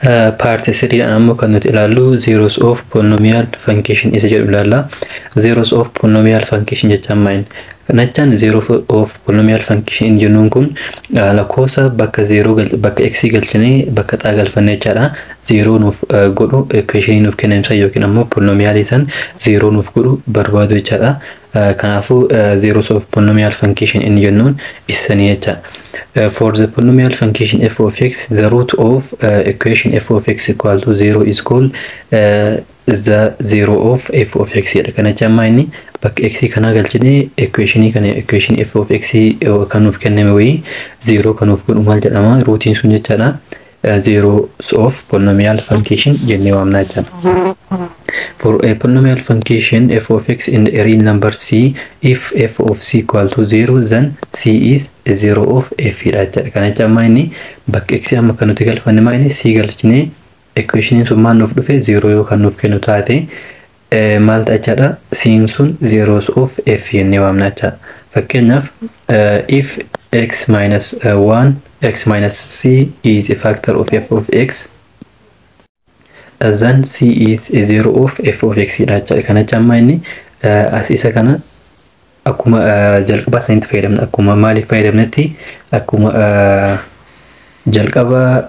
Part 3 ammoo kan nuti ilaallu zeros of polynomial function isa jedhu ilaalla. Zeros of polynomial function jechaan maal? Kanachaan zero of polynomial function jennuun kun lakkoofsa bakka zero bakka x galchine bakka xaa galfanne jechaadha. Zero nuuf godhu equation nuuf kennamsa yookiin ammoo polynomial san zero nuuf godhu barbaadu jechaadha. Kanaafuu zeros of polynomial function jennuun isanii jecha. For the polynomial function f of x, the root of equation f of x equal to 0 is called the zero of f of x. Kana jamma inni bakka x kana galchine equation f of x kanuuf kenname wayi 0 kanuuf godhu maal jedhama? Rootiin sun jechaadha. Zeros of polynomial function jennee waamna jechaadha. For a polynomial function f of x in the real number c, if f of c equal to 0, then c is 0 of f. Kana jamma inni bakka x amma kanuti galfanne maa inni c galchine equation sun maan nuuf dhufe 0 yoo kan nuuf kennu taate maal ta'a jechaadha? c sun zeros of f jennee waamna jechaadha. Fakkeenyaaf if x minus 1 x minus c is a factor of f of x, then c is a 0 of f of x. Kana jamma inni as isa kana akkuma jalqaba sanitti fayyadamna. Akkuma maaliif fayyadamnetti akkuma jalqaba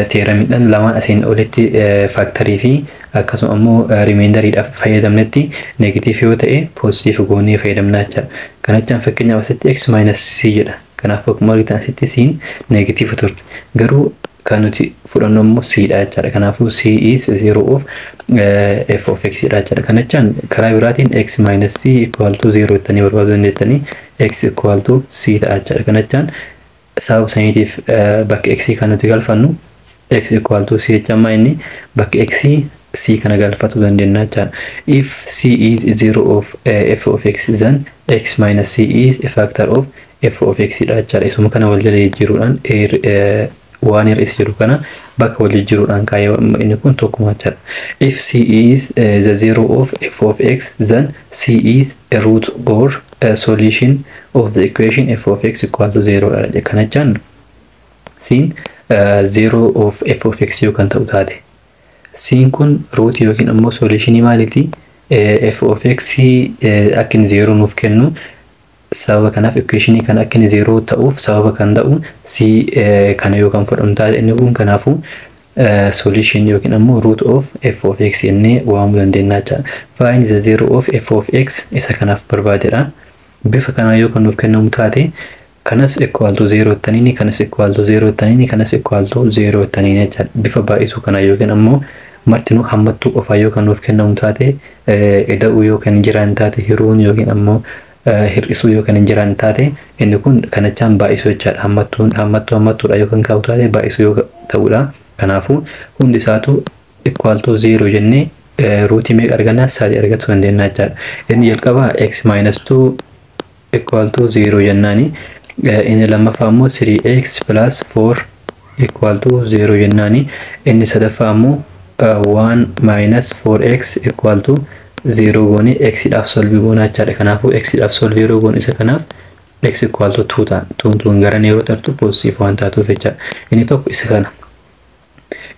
teeramidhaan lamaan asiin olitti factorii fi akkasuma ammoo remainder fayyadamnetti negative yoo ta'e positive goonee fayyadamna jechuudha. Kanachaan fakkeenyaaf asitti x minus c jedha. Kanaaf akkuma argitan asitti c negative turte. Garuu kan nuti fudhannu ammoo c dha jechuudha. Kanaafuu c is 0 of f of x dha jechuudha. Kanachaan karaa biraatiin x minus c equal to 0 jettanii barbaaduu dandeettanii x equal to c dha jechuudha. Kanachaan sababa saniitiif bakka x kan nuti galfannu x equal to c jechaan inni bakka x c kana galfatu dandeenya jechuudha. If c is 0 of f of x, then x minus c is a factor of f of x dha jechuudha. Isuma kana wal jala jijjiiruudhaan waan irra isa jiru kana bakka wal jijjiiruudhaan kaayee inni kun tokkuma jechuudha. If c is the 0 of f of x, then c is a root or a solution of the equation f of x equal to 0 dha. Kana jechaan c 0 of f of x yoo kan ta'u taate c kun root yookiin ammoo solution maaliti? F of x akka inni 0 nuuf kennu sababa kanaaf equation kana akka inni 0 ta'uuf sababa kan ta'u c kana yoo kan fudhamu taate inni kun kanaafu solution yookiin ammoo root of f of x jennee waamuu dandeenya jechuudha. Find the 0 of f of x isa kanaaf barbaadedha. Bifa kana yoo kan nuuf kennamu taate kanas equal to 0 taniini kanas equal to 0 taniini kanas equal to 0 taniini jechuudha. Bifa baay'isuu kana yookiin ammoo martinuu hammattuu qofaa yoo kan nuuf kennamu taate eda'uu yoo kan jiran taate hiruun yookiin ammoo hir'isuu yoo kan jiran taate inni kun kanachaan baay'isuu jechaadha. Hammattuudha yoo kan kaa'u taate baay'isuu yoo ta'uudha. Kanaafuu hundi isaatu equal to 0 jennee ruutii meeqa arganna? 3 argachuu dandeenya jechaadha. Inni jalqaba x minus 2 equal to 0 jennaani. Inni lammaffaa ammoo 3x plus 4 equal to 0 jennaani. Inni sadaffaa ammoo 1 minus 4x equal to 0 goone x dhaaf solve goona jechaadha. Kanaafuu x dhaaf solve yeroo goonu isa kanaaf x equal to 2 ta'a. Tuun gara yeroo tartu positive waan taatuuf jechaadha. Inni tokko isa kana.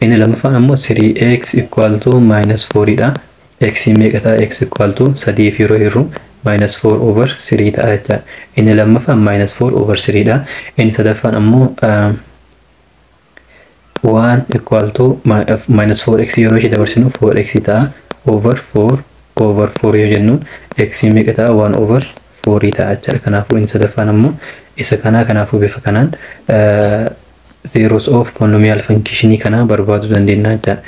Inni lammaffaan ammoo 3x equal to minus 4 dha. X meeqa ta'a? X equal to 3 fi yeroo hirru minus 4 over 3 ta'a jechaadha. Inni lammaffaan minus 4 over 3 dha. Inni sadaffaan ammoo 1 equal to minus 4x yeroo ishee dabarsinu 4x ta'a over 4 over 4 yoo jennuun x meeqa ta'a? 1 over 4 ta'a jechaadha. Kanaafuu inni sadaffaan ammoo isa kanaa. Kanaafuu bifa kanaan zeros of polynomial function kana barbaaduu dandeenya jechaadha.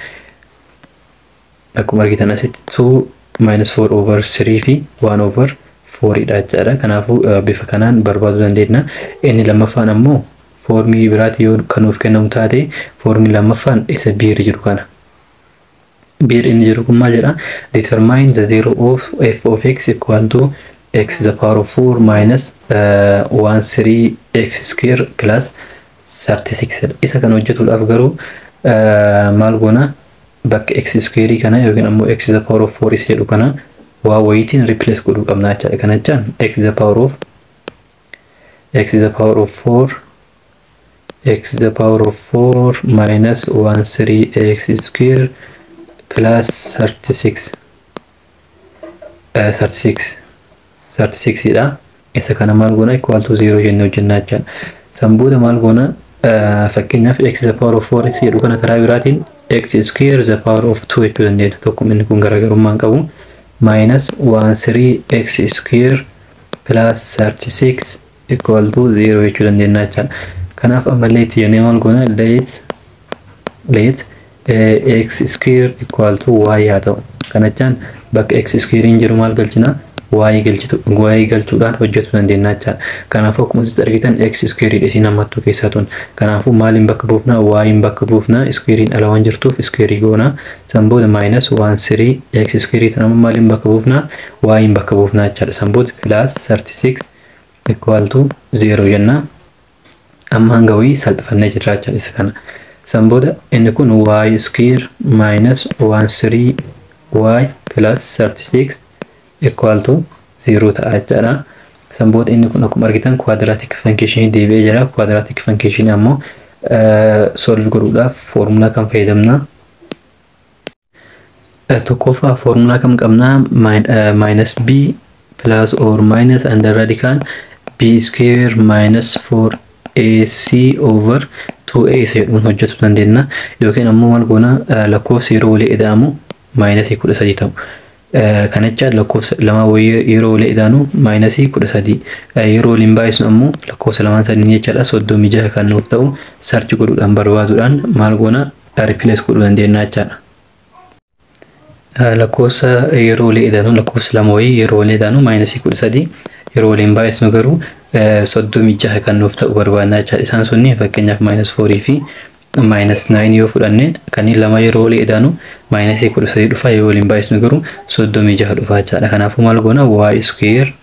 Akkuma argitan asitti 2 minus 4 over 3 fi 1 over 4 dha jechaadha. Kanaafuu bifa kanaan barbaaduu dandeenya. Inni lammaffaan ammoo formii biraati yoo kan nuuf kennamu taate formii lammaffaan isa biir jiru kana. Biir inni jiru kun maal jedha? Determine the 0 of f of x equal to x to the power of 4 minus 13 x square plus 36. Isa kan hojjetuudhaaf garuu maal goona? Bakka x square kana yookiin ammoo x to the power of 4 isa jedhu kana waa wayitiin replace godhuu qabna jechaadha. Kana jechaan x to the power of 4 x to the power of 4 minus 13x square plus 36 36 dha. Isa kana maal goona equal to 0 jennee hojjennaa jechuudha. Sanbooda maal goona fakkeenyaaf x to the power of 4 jedhu kana karaa biraatiin x square to the power of 2 jechuu dandeenya. Tokkuma inni kun garaagarummaa hin qabu. Minus 13x square plus 36 equal to 0 jechuu dandeenya jechuudha. Kanaaf ammallee itti jennee maal goona let x square equal to y haa ta'u. Kanachaan bakka x square hin jiru maal galchina y galchuudhaan hojjetu dandeenya jechuudha. Kanaafuu akkuma isin argitan x square isin hammattu keessaa tun. Kanaafuu maaliin bakka buufna y'n bakka buufna square'n ala waan jirtuuf square goona. Sanbooda minus 13 x square tan amma maaliin bakka buufna y'n bakka buufna jechuudha. Sanbooda plus 36 equal to 0 jenna. Amma hanga wayii salphifannee jirra jechuudha isa kana. Sanbooda inni kun y square minus 13 y plus 36 equal to 0 ta'a jechuudha. Sanbooda inni kun akkuma argitan quadratic function deebi'ee jira. Quadratic function ammoo solve godhuudhaaf formula kan fayyadamna. Tokkoffaa formula kam qabna minus b plus or minus under radical b square minus 4ac over 2a isa jedhuun hojjetu dandeenya. Yookiin ammoo maal goona lakkoofsa yeroo walii ida'amu minus 13 ta'u. Kanacha lakkoofsa lama yeroo walii ida'anu minus 13. Yeroo waliin baay'isnu ammoo lakkoofsa lamaan sanii jechaadha 36 kan nuuf ta'u search godhuudhaan barbaaduudhaan maal goona replace godhuu dandeenya jechaadha. Lakkoofsa yeroo walii ida'anu lakkoofsa lama yeroo walii ida'anu minus 13 yeroo waliin baay'isnu garuu 36 kan nuuf ta'u barbaadna jechaadha. Isaan sunni fakkeenyaaf minus 4 fi minus 9 yoo fudhanne kan lama yeroo walii ida'anu minus 13 dhufa yeroo waliin baay'isnu garuu 36 dhufa jechaadha. Kanaafuu maal goona y square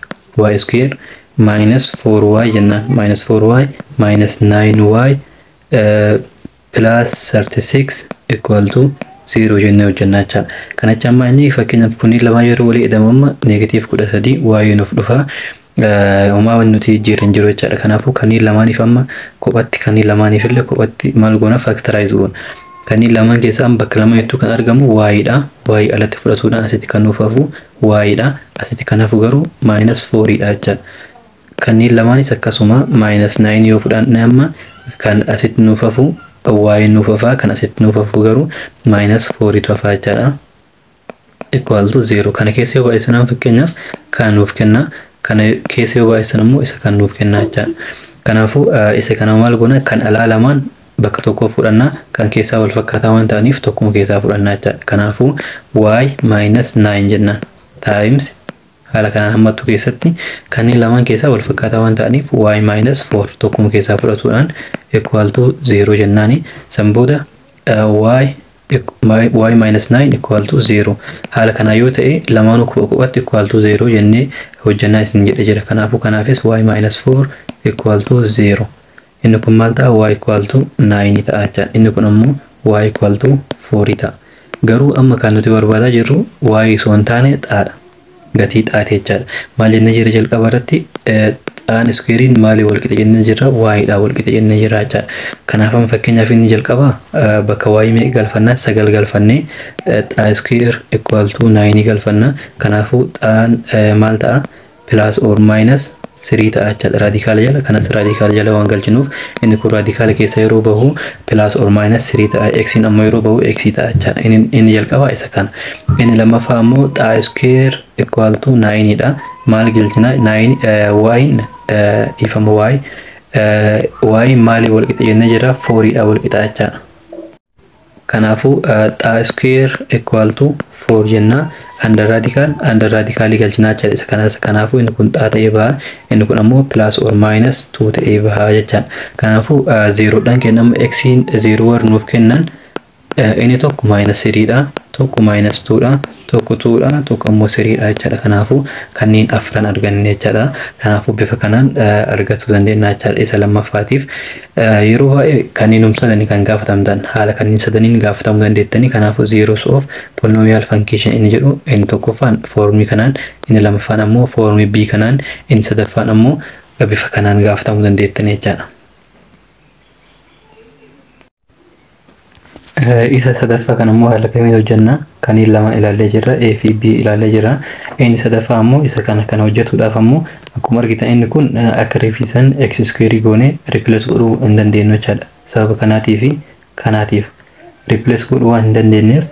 minus 4y jenna. Minus 4y minus 9y plus 36 equal to 0 jennee hojjennaa jechaadha. Kanacha amma inni fakkeenyaaf kun lama yeroo walii ida'amu amma negative 13 y nuuf dhufa. Uumaa waan nuti jiran jiru jechaadha. Kanaafuu kanneen lamaaniif amma kophatti kanneen lamaaniif illee kophatti maal goona factorize goona. Kanneen lamaan keessaa bakka lama hedduu kan argamu y dha. Y alatti fudhatuudhaan asitti kan nuuf hafu y dha. Asitti kan hafu garuu minus 4 dha jechaadha. Kanneen lamaanis akkasuma minus 9 yoo fudhanne amma kan asitti nuuf hafu y nuuf hafa kan asitti nuuf hafu garuu minus 4 tu hafa jechaadha. Equal to 0. Kana keessa yoo baay'isan fakkeenyaaf kan nuuf kenna. Kana keessa yoo baay'isan ammoo isa kan nuuf kenna jechaadha. Kanaafuu isa kana maal goona kan alaa lamaan bakka tokko fudhanna kan keessaa wal fakkaataa waan ta'aniif tokkuma keessaa fudhanna jechaadha. Kanaafuu y minus 9 jenna times haala kanaan hammattu keessatti kanneen lamaan keessaa wal fakkaataa waan ta'aniif y minus 4 tokkuma keessaa fudhatuudhaan equal to 0 jennaani. Sanbooda y minus 9 equal to 0. Haala kana yoo ta'e lamaanuu kophatti equal to 0 jennee hojjannaa isin jedhe jira. Kanaafuu kanaafis y minus 4 equal to 0. Inni kun maal ta'a y equal to 9 ta'a jecha. Inni kun ammoo y equal to 4 ta'a. Garuu amma kan nuti barbaadaa jirru y osoo hin taane xaadha. Gatii xaatee jechaadha. Maal jennee jira jalqaba irratti xaan square'n maali wal qixa jennee jirra y dha wal qixa jennee jirra jechaadha. Kanaaf amma fakkeenyaaf inni jalqaba bakka y mee galfanna 9 galfannee xaa square equal to 9 galfanna. Kanaafuu xaan maal ta'a plus or minus 3 ta'a jechaadha. Radikaala jala kanas radikaala jala waan galchinuuf inni kun radikaala keessa yeroo bahu plus or minus 3 ta'a. X'n ammoo yeroo bahu x ta'a jechaadha. Inni jalqaba isa kana. Inni lammaffaa ammoo xaa square equal to 9 dha. Maal galchina 9 y'in ifama y maali wal qixa jennee jira 4 dha wal qixa jechaadha. Kanaafuu xaa square equal to 4 jenna. Under radical galchinaa jechaadha. Isa kanas kanaafuu inni kun xaa ta'ee baha. Inni kun ammoo plus or minus 2 ta'ee baha jechaadha. Kanaafuu 0 dhaan kennamu x'n 0 war nuuf kennan inni tokko minus 3 dha. Tokko minus 2 dha. Tokko 2 dha. Tokko ammoo 3 dha jechaadha. Kanaafuu kanneen afran arganne jechaadha. Kanaafuu bifa kanaan argachuu dandeenya jechaadha. Isa lammaffaatiif yeroo baay'ee kanneen humsadanii kan gaafatamtan haala kanneen sadaniin gaafatamuu dandeettanii. Kanaafuu zeros of polynomial function inni jedhu inni tokkoffaan foormii kanaan inni lammaffaan ammoo foormii b kanaan inni sadaffaan ammoo bifa kanaan gaafatamuu dandeettanii jechaadha. isa sadaffaa kan ammoo haala kamiin hojjenna kan lama ilaallee jirra a fi b ilaallee jirra inni sadaffaa ammoo isa kana hojjetuudhaaf ammoo akkuma argitan inni kun akka rifiisan x square goone replace godhuu hin dandeenyu jechaadha sababa kanaatii fi kanaatiif replace godhuu waan hin dandeenyeef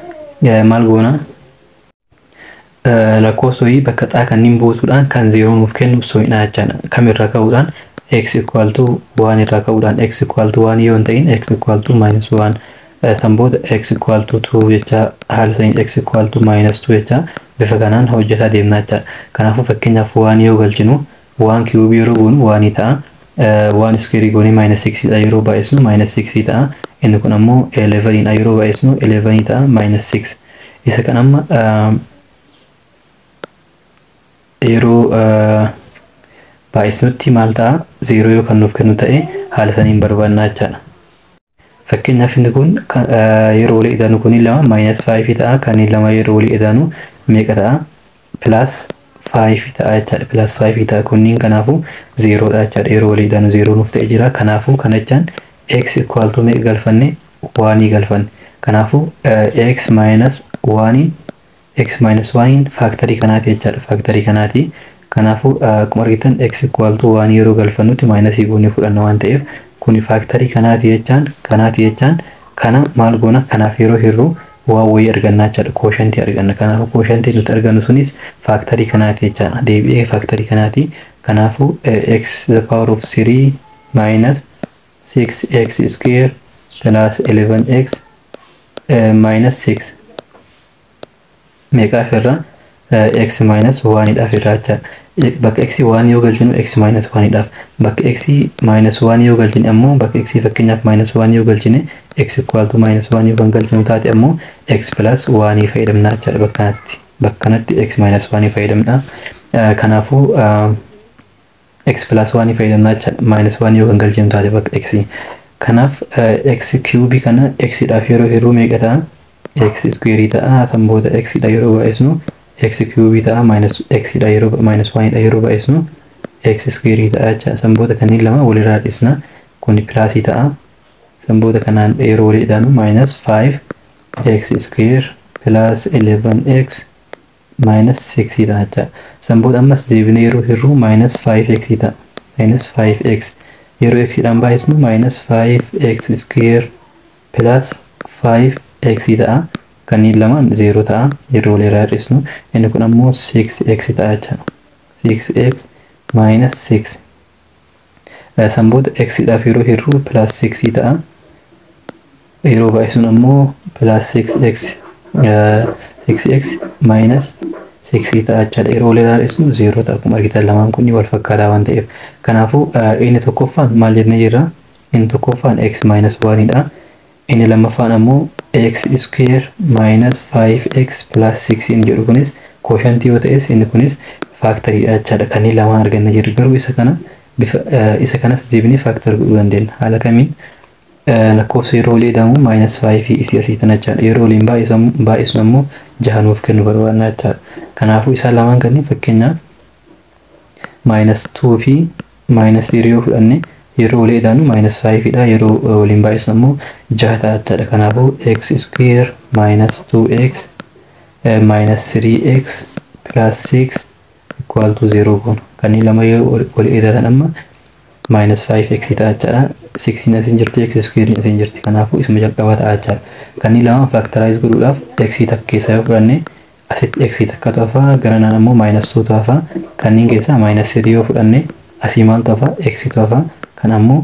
maal goona lakkoofsooyi bakka xaa kanneen buusuudhaan kan 0 nuuf kennu soo'inaa jechaadha kamirraa ka'uudhaan x equal to 1 irraa ka'uudhaan x equal to 1 yoo hin ta'in x equal to minus 1 samboota x equal to 2 jecha haala saniin x equal to minus 2 jecha bifa kanaan hojjetaa deemnaa jecha kanaafuu fakkeenyaaf 1 yoo galchinu 1 cube yeroo goonu 1 ta'a 1 square goone minus 6 dha yeroo baay'isnu minus 6 ta'a inni kun ammoo 11 dha yeroo baay'isnu 11 ta'a minus 6 isa kan amma yeroo baay'isnutti maal ta'a 0 yoo kan nuuf kennu ta'e haala saniin barbaannaa jechaadha. Fakkeenyaaf inni kun yeroo walii idaanu kun lama minus 5 ta'a kan lama yeroo walii idaanu meeqa ta'a plus 5 ta'a jechaadha plus 5 ta'a kunniin kanaafuu 0 dha jechaadha yeroo walii idaanu 0 nuuf ta'e jira kanaafuu kana jechaan x equal to meeqa galfanne 1 galfanne kanaafuu x minus 1 x minus 1 factory kanaati jechaadha factory kanaati kanaafuu akkuma argitan x equal to 1 yeroo galfannutti minus goonee fudhanna waan ta'eef kuni factory kanaati jechaan kana maal goona kanaaf yeroo hirru waa wayii argannaa jechaadha quotient arganna kanaafuu quotient nuti argannu sunis factory kanaati jechaadha deebi'ee factory kanaati kanaafuu x the power of 3 minus 6x square plus 11x minus 6 meeqa ofirra x minus 1 dhaaf irraa jechaadha bakka x 1 yoo galchinu x minus 1 dhaaf bakka x minus 1 yoo galchine ammoo bakka x fakkeenyaaf minus 1 yoo galchine x equal to minus 1 yoo kan galchinu taate ammoo x plus 1 fayyadamna jechaadha bakka kanatti x minus 1 fayyadamna kanaafuu x plus 1 fayyadamna jechaadha minus 1 yoo kan galchinu taate bakka x kanaaf x cube kana x dhaaf yeroo hirruu meeqa ta'a x square ta'a samboota x dha yeroo baay'isnu x cube ta'a minus x dha yeroo minus 1 dha yeroo baay'isnu x square ta'a jecha samboota kanneen lama walirraa dhisna kun plus ta'a samboota kanaan yeroo walii idaanu minus 5 x square plus 11x minus 6 ta'a jecha samboota ammas deebine yeroo hirru minus 5x ta'a minus 5x yeroo x dhaan baay'isnu minus 5x square plus 5x ta'a kanneen lamaan 0 ta'a yeroo walirraa hir'isnu inni kun ammoo 6x ta'a jecha 6x minus 6 samboota x dhaaf yeroo hirru plus 6 ta'a yeroo baay'isnu ammoo plus 6x 6x minus 6 ta'a jechaadha yeroo walirraa hir'isnu 0 ta'a akkuma argitan lamaan kun wal fakkaataa waan ta'eef kanaafuu inni tokkoffaan maal jennee jirra inni tokkoffaan x minus 1 dha inni lammaffaan ammoo x square minus 5x plus 6 inni jedhu kunis quotient yoo ta'es inni kunis factory dha jechaadha kanneen lama arganna jirra garuu isa kanas deebinee factor godhuu dandeenya haala kamiin lakkoofsa yeroo walii idaamu minus 5 isii asii tana jechaadha yeroo waliin baay'isnu ammoo 6 nuuf kennu barbaadna jechaadha kanaafuu isaan lamaan kanneen fakkeenyaaf minus 2 fi minus 3 yoo fudhanne yeroo walii idaanu minus 5 dha yeroo waliin baay'isnu ammoo 6 ta'a jechaadha kanaafuu x square minus 2x minus 3x plus 6 equal to 0 goona kanneen lama yoo walii idaatan amma minus 5x ta'a jechaadha 6 asin jirti x square asin jirti kanaafuu isuma jalqaba ta'a jechaadha kanneen lama factorize godhuudhaaf x takka keessaa yoo fudhanne asitti x takkatu hafa garanaan ammoo minus 2 tu hafa kanneen keessaa minus 3 yoo fudhanne asii maaltu hafa x tu hafa kan ammoo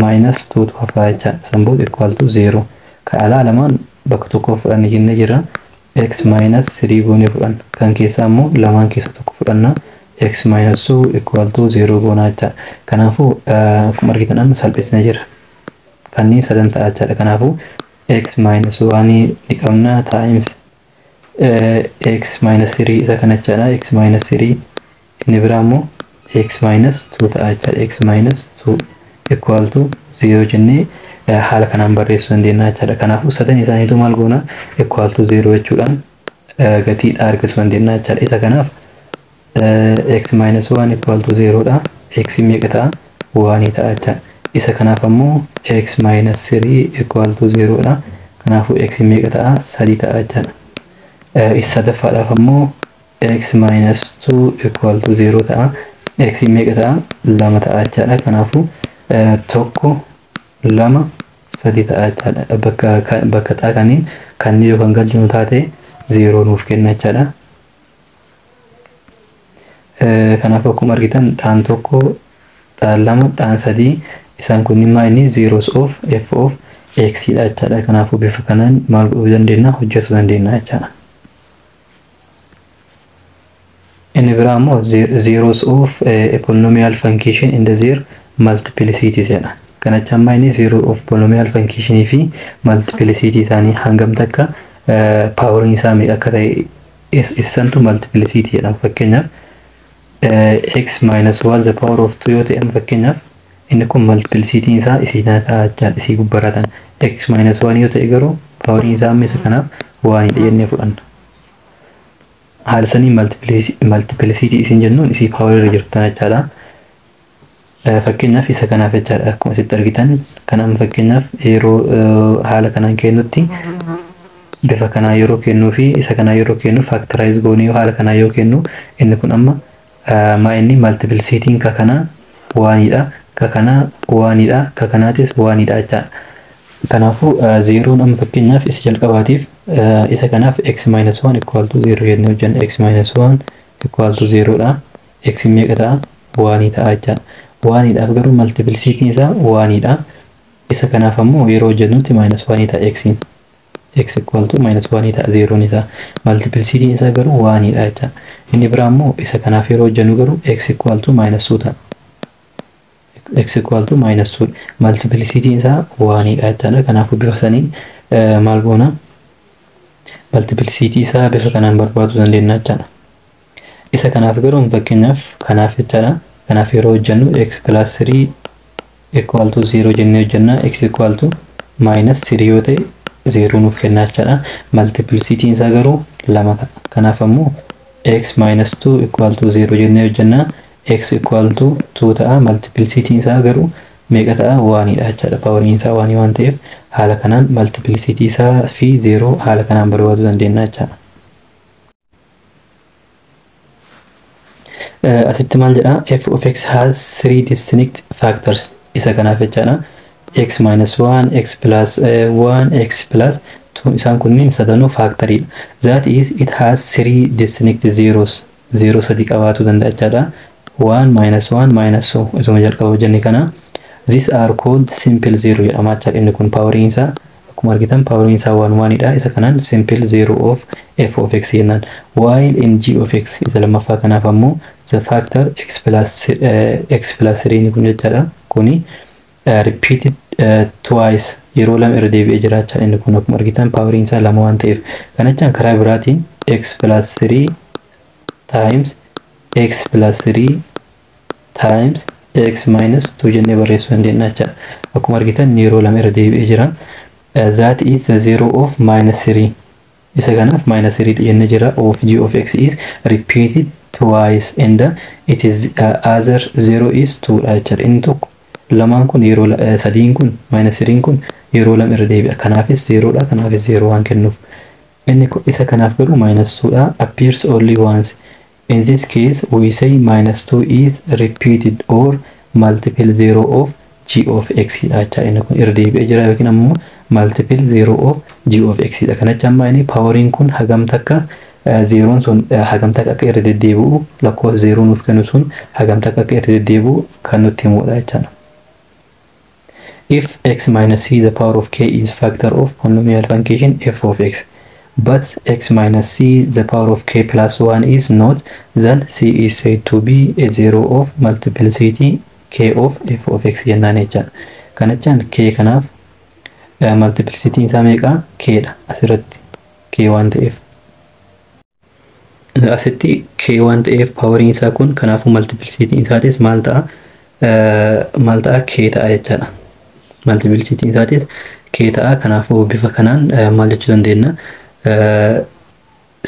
minus 2 tu hafa jechaadha samboota equal to 0 kan alaa lamaan bakka tokko fudhanne jennee jirra x minus 3 goonee fudhanna kan keessaa ammoo lamaan keessa tokko fudhanna x minus 2 equal to 0 goonaa jechaadha kanaafuu akkuma argitan amma salphisnee jirra kanneen sadan ta'a jechaadha kanaafuu x minus 1 ni qabna times x minus 3 isa kana jechaadha x minus 3 inni biraa ammoo x minus 2 ta'a jechaadha x minus 2 equal to 0 jennee haala kanaan barreessuu dandeenya jechaadha kanaafuu sadan isaaniitu maal goona equal to 0 jechuudhaan gatiidha argachuu dandeenya jechaadha isa kanaaf x minus 1 equal to 0 dha x meeqa ta'a 1 ta'a jechaadha isa kanaaf ammoo x minus 3 equal to 0 dha Kanaafuu x meeqa ta'a? 3 ta'a jechaadha. Isa sadaffaadhaaf ammoo x minus 2 equal to 0 ta'a. X meeqa ta'a? 2 ta'a jechaadha. Kanaafuu 1 2 3 ta'a jechaadha. Bakka ta'a kaniin kan yoo kan galchinu taate 0 nuuf kenna jechaadha. Kanaaf akkuma argitan dhaan 1 dhaan 2 dhaan 3 isaan kun immoo inni zeros of f of x dha jechaadha. Kanaafuu bifa kanaan maal godhuu dandeenya? Hojjechuu dandeenya jechaadha. Inni biraa immoo zeros of a polynomial function in the their multiplicities jedha. Kana jechuun inni zero of polynomial function fi multiplicity isaanii hangam takka power isaa meeqa akka ta'e isantu multiplicity jedhama. Fakkeenyaaf x minus 1 the power of 2 yoo ta'e fakkeenyaaf inni kun multiplicity isaa isii ta'a jechaadha. Isii gubbaratan x minus 1 yoo ta'e garuu power isaa amma isa kanaaf 1 dha jennee fudhanna. Haala sanii multiplicity isin jennuun isii power irra jirtu jechaadha. Fakkeenyaaf isa kanaaf jechaadha. Akkuma asitti argitan kanaan fakkeenyaaf yeroo haala kanaan kennutti bifa kanaa yeroo kennuu fi isa kanaa yeroo kennu factorize goonee haala kanaa yoo kennu inni kun amma maa inni multiplicity ka kanaa 1 dha. Ka kanaa 1 dha. Ka kanaatis 1 dha jechaadha. Kanaafuu 0 amma fakkeenyaaf isa jalqabaatiif isa kanaaf x minus 1 equal to 0 jennee hojjenna. X minus 1 equal to 0 dha. X meeqa ta'a? 1 ta'a jechaadha. 1 dhaaf garuu multiplicity isaa 1 dha. Isa kanaaf ammoo yeroo hojjennutti minus 1 ta'a x. X equal to minus 1 ta'a 0 isaa. Multiplicity isaa garuu 1 dha jechaadha. Inni biraa ammoo isa kanaaf yeroo hojjennu garuu x equal to minus 2 ta'a. X equal to minus 2 multiplicity isaa 1 dha jechaadha. Kanaafuu bifa saniin maal goona? Multiplicity isaa bifa kanaan barbaaduu dandeenya jechaadha. Isa kanaaf garuu fakkeenyaaf kanaaf jechaadha. Kanaaf yeroo hojjennu x plus 3 equal to 0 jennee hojjenna. X equal to minus 3 yoo ta'e 0 nuuf kenna jechaadha. Multiplicity isaa garuu 2 ta'a. Kanaaf ammoo x minus 2 equal to 0 jennee hojjenna. X equal to 2 ta'a. Multiplicity isaa garuu meeqa ta'a? 1 dha jechaadha. Power isaa 1 waan ta'eef haala kanaan multiplicity isaa fi 0 haala kanaan barbaaduu dandeenya jechaadha. Asitti maal jedha? F of x has 3 distinct factors. Isa kanaaf jechaadha. X minus 1, x plus 1, x plus 2 isaan kunniin sadanuu factory. That is it has 3 distinct zeros. 0 sadii qabaatu danda'a jechaadha. 1 minus 1 minus 2 isuma jalqaba hojjenne kana. These are called simple zero jedhama jechaadha. Inni kun power isaa akkuma argitan power isaa 1 dha. Isa kanaan simple zero of f of x jennaan. While in g of x isa lammaffaa kanaaf ammoo the factor x plus 3 ni kun jechaadha. Kuni repeated twice yeroo lama irra deebi'ee jira jechaadha. Inni kun akkuma argitan power isaa 2 waan ta'eef kana jechaan karaa biraatiin x plus 3 times x plus 3 times x minus 2 jennee barreessuu dandeenya jechaadha. Akkuma argitan yeroo lama irra deebi'ee jira. That is the zero of minus 3. Isa kanaaf minus 3 jennee jira. Of g of x is repeated twice and it is other 0 is 2 dha jechaadha. Inni tokko lamaan kun yeroo sadiin kun minus 3 kun yeroo lama irra deebi'a. Kanaafis 0 dha. Kanaafis 0 waan kennuuf. Inni isa kanaaf garuu minus 2 dha. Appears only once. In this case, we say minus 2 is repeated or multiple 0 of g of x dha jechaadha. Inni kun irra deebi'ee jira yookiin ammoo multiple 0 of g of x dha. Kana jechuun inni poweriin kun hagam takka zeroon sun hagam takka akka irra deddeebi'u lakkoofsa 0 nuuf kennu sun hagam takka akka irra deddeebi'u kan nutti himudha jechaadha. If x minus c the power of k is factor of polynomial function f of x, but x minus c the power of k plus 1 is not, then c is said to be a zero of multiplicity k of f of x jennaan jechaadha. Kana jechuun k kanaaf multiplicity isaa meeqa? K dha. Asirratti k waan ta'eef asitti k waan ta'eef poweriin isaa kun kanaafuu multiplicity isaatis maal ta'a? K ta'a jechaadha. Multiplicity isaatis k ta'a. Kanaafuu bifa kanaan maal jechuu dandeenya?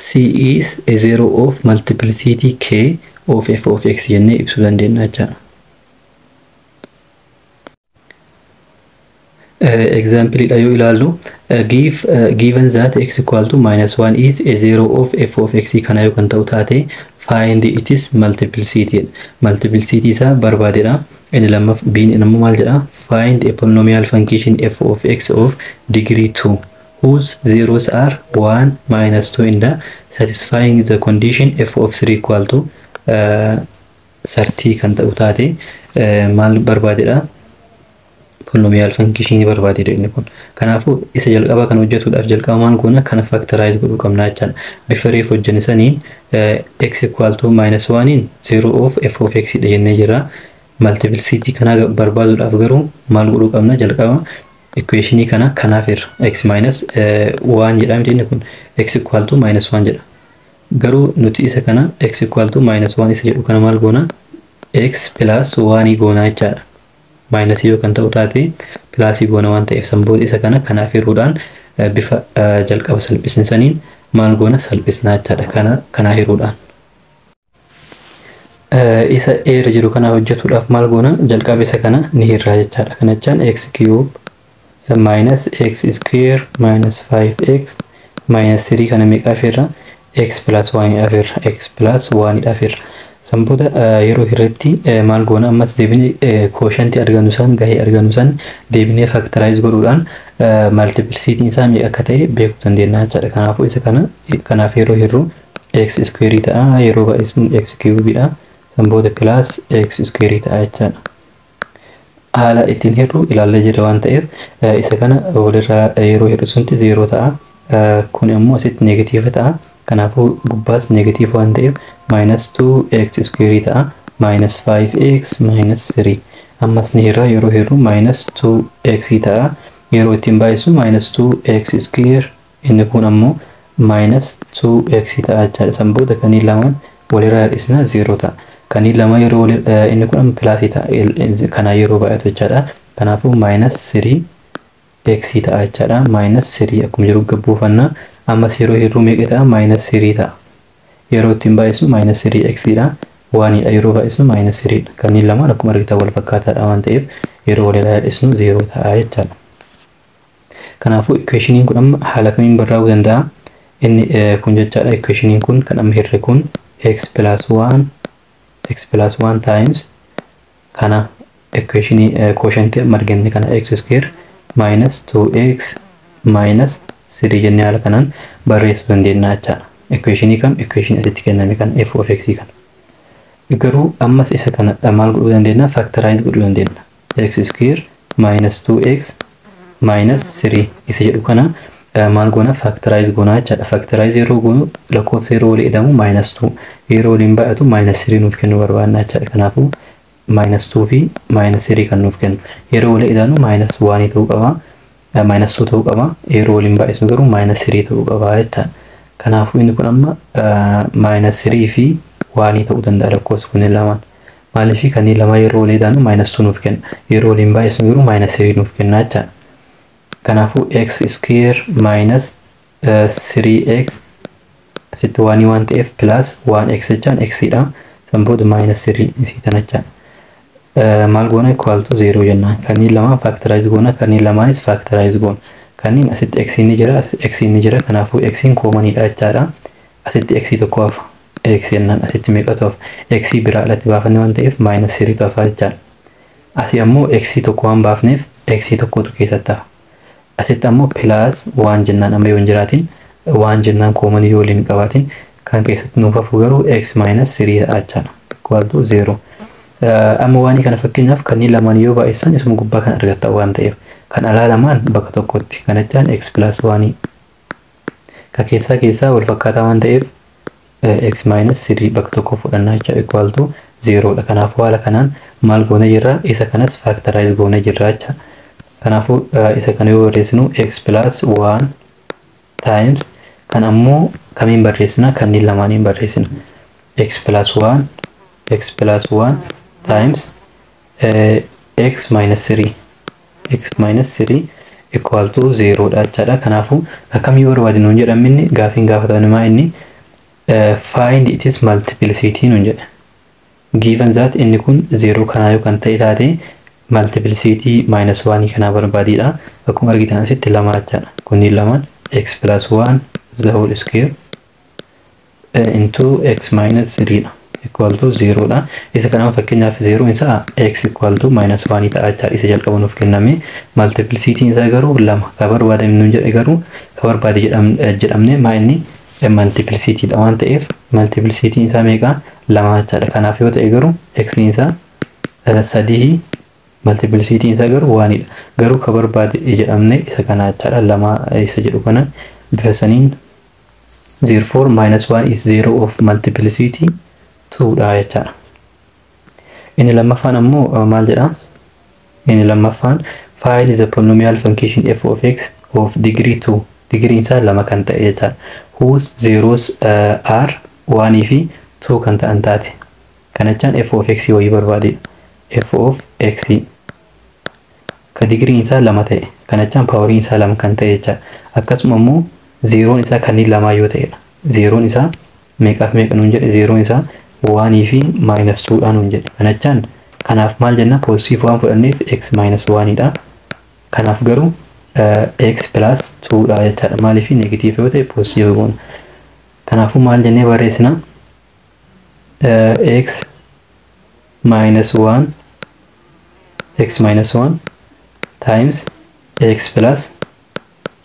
C is a zero of multiplicity k of f of x jennee ibsuu dandeenya jechaadha. example dhayo ilaalu given that x equal to -1 is a zero of f of x kana yoo kan ta'u taate find its multiplicity isa barbaadedha. inni lammaaf b inni maal jedha find a polynomial function f of x of degree 2 whose zeros are 1 -2 in the satisfying the condition f of 3 equal to 30 kan ta'u taate maal barbaadedha polynomial function barbaadedha inni kun. Kanaafuu isa jalqaba kan hojjetuudhaaf jalqabamaan goona kana factorize godhuu qabna jechuudha. Bifa reef hojjennisaniin x equal to -1 in 0 of f of x jennee jira. Multiplicity kana barbaaduudhaaf garuu maal godhuu qabna jalqaba equation kana kanaaf irra x minus 1 jedha miti kun x equal to -1 jedha. Garuu nuti isa kana x equal to -1 isa jedhu kana maal goona x plus 1 goona jechaadha. Minus yoo kan ta'u taate plus goona waan ta'eef sanboota isa kana kanaaf hiruudhaan bifa jalqaba salphisaniin maal goona salphisnaa jechaadha kana hiruudhaan. Isa irra jiru kana hojjetuudhaaf maal goona jalqaba isa kana ni hirraa jechaadha. Kana jechaan x cube minus x square minus 5x minus 3 kana meeqaaf irra x plus 1 afirra x plus 1 afirra. Sanboota yeroo hirreetti maal goona ammas deebinee quotient argannu san gahee argannu san deebinee factorize godhuudhaan multiplicity isaa meeqa akka ta'e beekuu dandeenya jechaadha. Kanaafuu isa kana kanaaf yeroo hirru x square ta'a yeroo baay'isnu x cube dha. Sanboota plus x square ta'a jechaadha. Haala ittiin hirru ilaallee jira waan ta'eef isa kana walirraa yeroo hirru sunti 0 ta'a. Kun immoo asitti negative ta'a. Kanaafuu gubbaas negative waan ta'eef -2x square ta'a minus 5x minus 3. Ammas ni hirra yeroo hirru -2x ta'a. Yeroo ittiin baay'isu -2x square inni kun ammoo -2x ta'a jechaadha. Sanboota kanneen lamaan walirraa hir'isna 0 ta'a. Kanneen lama yeroo inni kun plus ta'a kana yeroo baay'atu jechaadha. Kanaafuu -3x ta'a jechaadha. -3 akkuma jiru gabbuufanna. Ammas yeroo hirru meeqa ta'a -3 ta'a. Yeroo ittiin baay'isu -3x dha. 1 dha yeroo baay'isu -3 dha. Kanneen lamaan akkuma argitan wal fakkaataadha waan ta'eef yeroo walirraa hir'isnu 0 ta'a jechaadha. Kanaafuu equationiin kun amma haala kamiin barraa'uu danda'a? Inni kun jechaadha equationiin kun kan amma hirre kun x plus 1 times kana equationii quotient margenne kana x square minus 2x minus 3 jennee haala kanaan barreessuu dandeenya jechaadha. Equationii kam equation asitti kenname kan f of x kan. Garuu ammas isa kana maal godhuu dandeenya factorize godhuu dandeenya. X square minus 2x minus 3 isa jedhu kana maal goona factorize goona jechaadha. Factorize yeroo goonu lakkoofsa yeroo walii edamu -2 yeroo waliin baay'atu -3 nuuf kennu barbaadna jechaadha. Kanaafuu -2 fi -3 kan nuuf kennu yeroo walii edaanu -1 ta'uu qaba. -2 ta'uu qaba. Yeroo waliin baay'isnu garuu -3 ta'uu qaba jechaadha. Kanaafuu inni kun amma -3 fi 1 ta'uu danda'a lakkoofsi kunneen lamaan. Maaliif kanneen lama yeroo walii edaanu -2 nuuf kenna. Yeroo waliin baay'isnu garuu -3 nuuf kenna jechaadha. Kanaafuu x square minus 3x asitti 1 waan ta'eef plus 1x jechaan x dha. Sanboota -3 isii tana jechaan. Maal goona equal to 0 jennaan. Kanneen lamaan factorize goona kanneen lamaanis factorize goona. Kanneen asitti x ni jira x ni jira kanaafuu x common dha jechaadha. Asitti x tokko hafa. X jennaan asitti meeqatu hafa? X biraa alatti baafanne waan ta'eef -3 tu hafa jechaadha. Asii ammoo x tokko waan baafneef x tokkotu keessatti hafa. Asitti ammoo plus 1 jennaan amma yoo hin jiraatin 1 jennaan common yoo waliin qabaatin kan keessatti nuuf hafu garuu x minus 3 ta'a jechaadha. Equal to 0. Amma waan kana fakkeenyaaf kanneen lamaan yoo baay'isan isuma gubbaa kan argatta waan ta'eef kan alaa lamaan bakka tokkotti kana jechaan x plus 1 ka keessaa wal fakkaataa waan ta'eef x minus 3 bakka tokko fudhannaa jecha equal to 0 dha. Kanaafuu haala kanaan maal goona jirra isa kanas factorize goona jirra jecha. Kanaafuu isa kana yoo barreessinu x plus 1 times kan ammoo kamiin barreessina kanneen lamaaniin barreessina x plus 1 times x minus 3 equal to 0 dha jechaadha. Kanaafuu akkamii barbaadinu hin jedhaminni gaafiin gaafatamaa inni find its multiplicity nun jedha. Given that inni kun 0 kanaa yoo kan ta'e taate multiplicity minus 1 kana barbaadidha. Akkuma argitan asitti lama jechaadha. Kunni lamaan x plus 1 the whole square into x minus 3 dha. Equal to 0 dha. Isa kana fakkeenyaaf 0 isa x equal to minus 1 ta'a jechaadha. Isa jalqaba nuuf kenname. Multiplicity isa garuu lama ka barbaadame nu jedhe garuu ka barbaade jedhamne maa'inni multiplicity dha waan ta'eef multiplicity isa meeqa lama jechaadha. Kanaaf yoo ta'e garuu x isa 3 multiplicity isa garuu 1 dha. Garuu ka barbaade jedhamne isa kana jechaadha. Lama isa jedhu kana bifa saniin therefore minus 1 is 0 of multiplicity 2 dha jechaadha. Inni lammaffaan ammoo maal jedha? Inni lammaffaan find the polynomial function f of x of degree 2. Degree isaa lama kan ta'e jechaadha. Whose zeros are 1 fi 2 kan ta'an taate. Kanachaan f of x wayii barbaade. F of x ka degree isaa lama ta'e. Kanachaan power isaa lama kan ta'e jechaadha. Akkasuma ammoo zeroon isaa kanneen lama yoo ta'edha. Zeroon isaa meeqaaf meeqa nuun jedhe? Zeroon isaa 1 fi minus 2 dha nuun jedhe. Kanachaan kanaaf maal jenna? Positive waan fudhanneef x minus 1 dha. Kanaaf garuu x plus 2 dha jechaadha. Maaliif negative yoo ta'e positive goona. Kanaafuu maal jennee barreessina? X minus 1 times x plus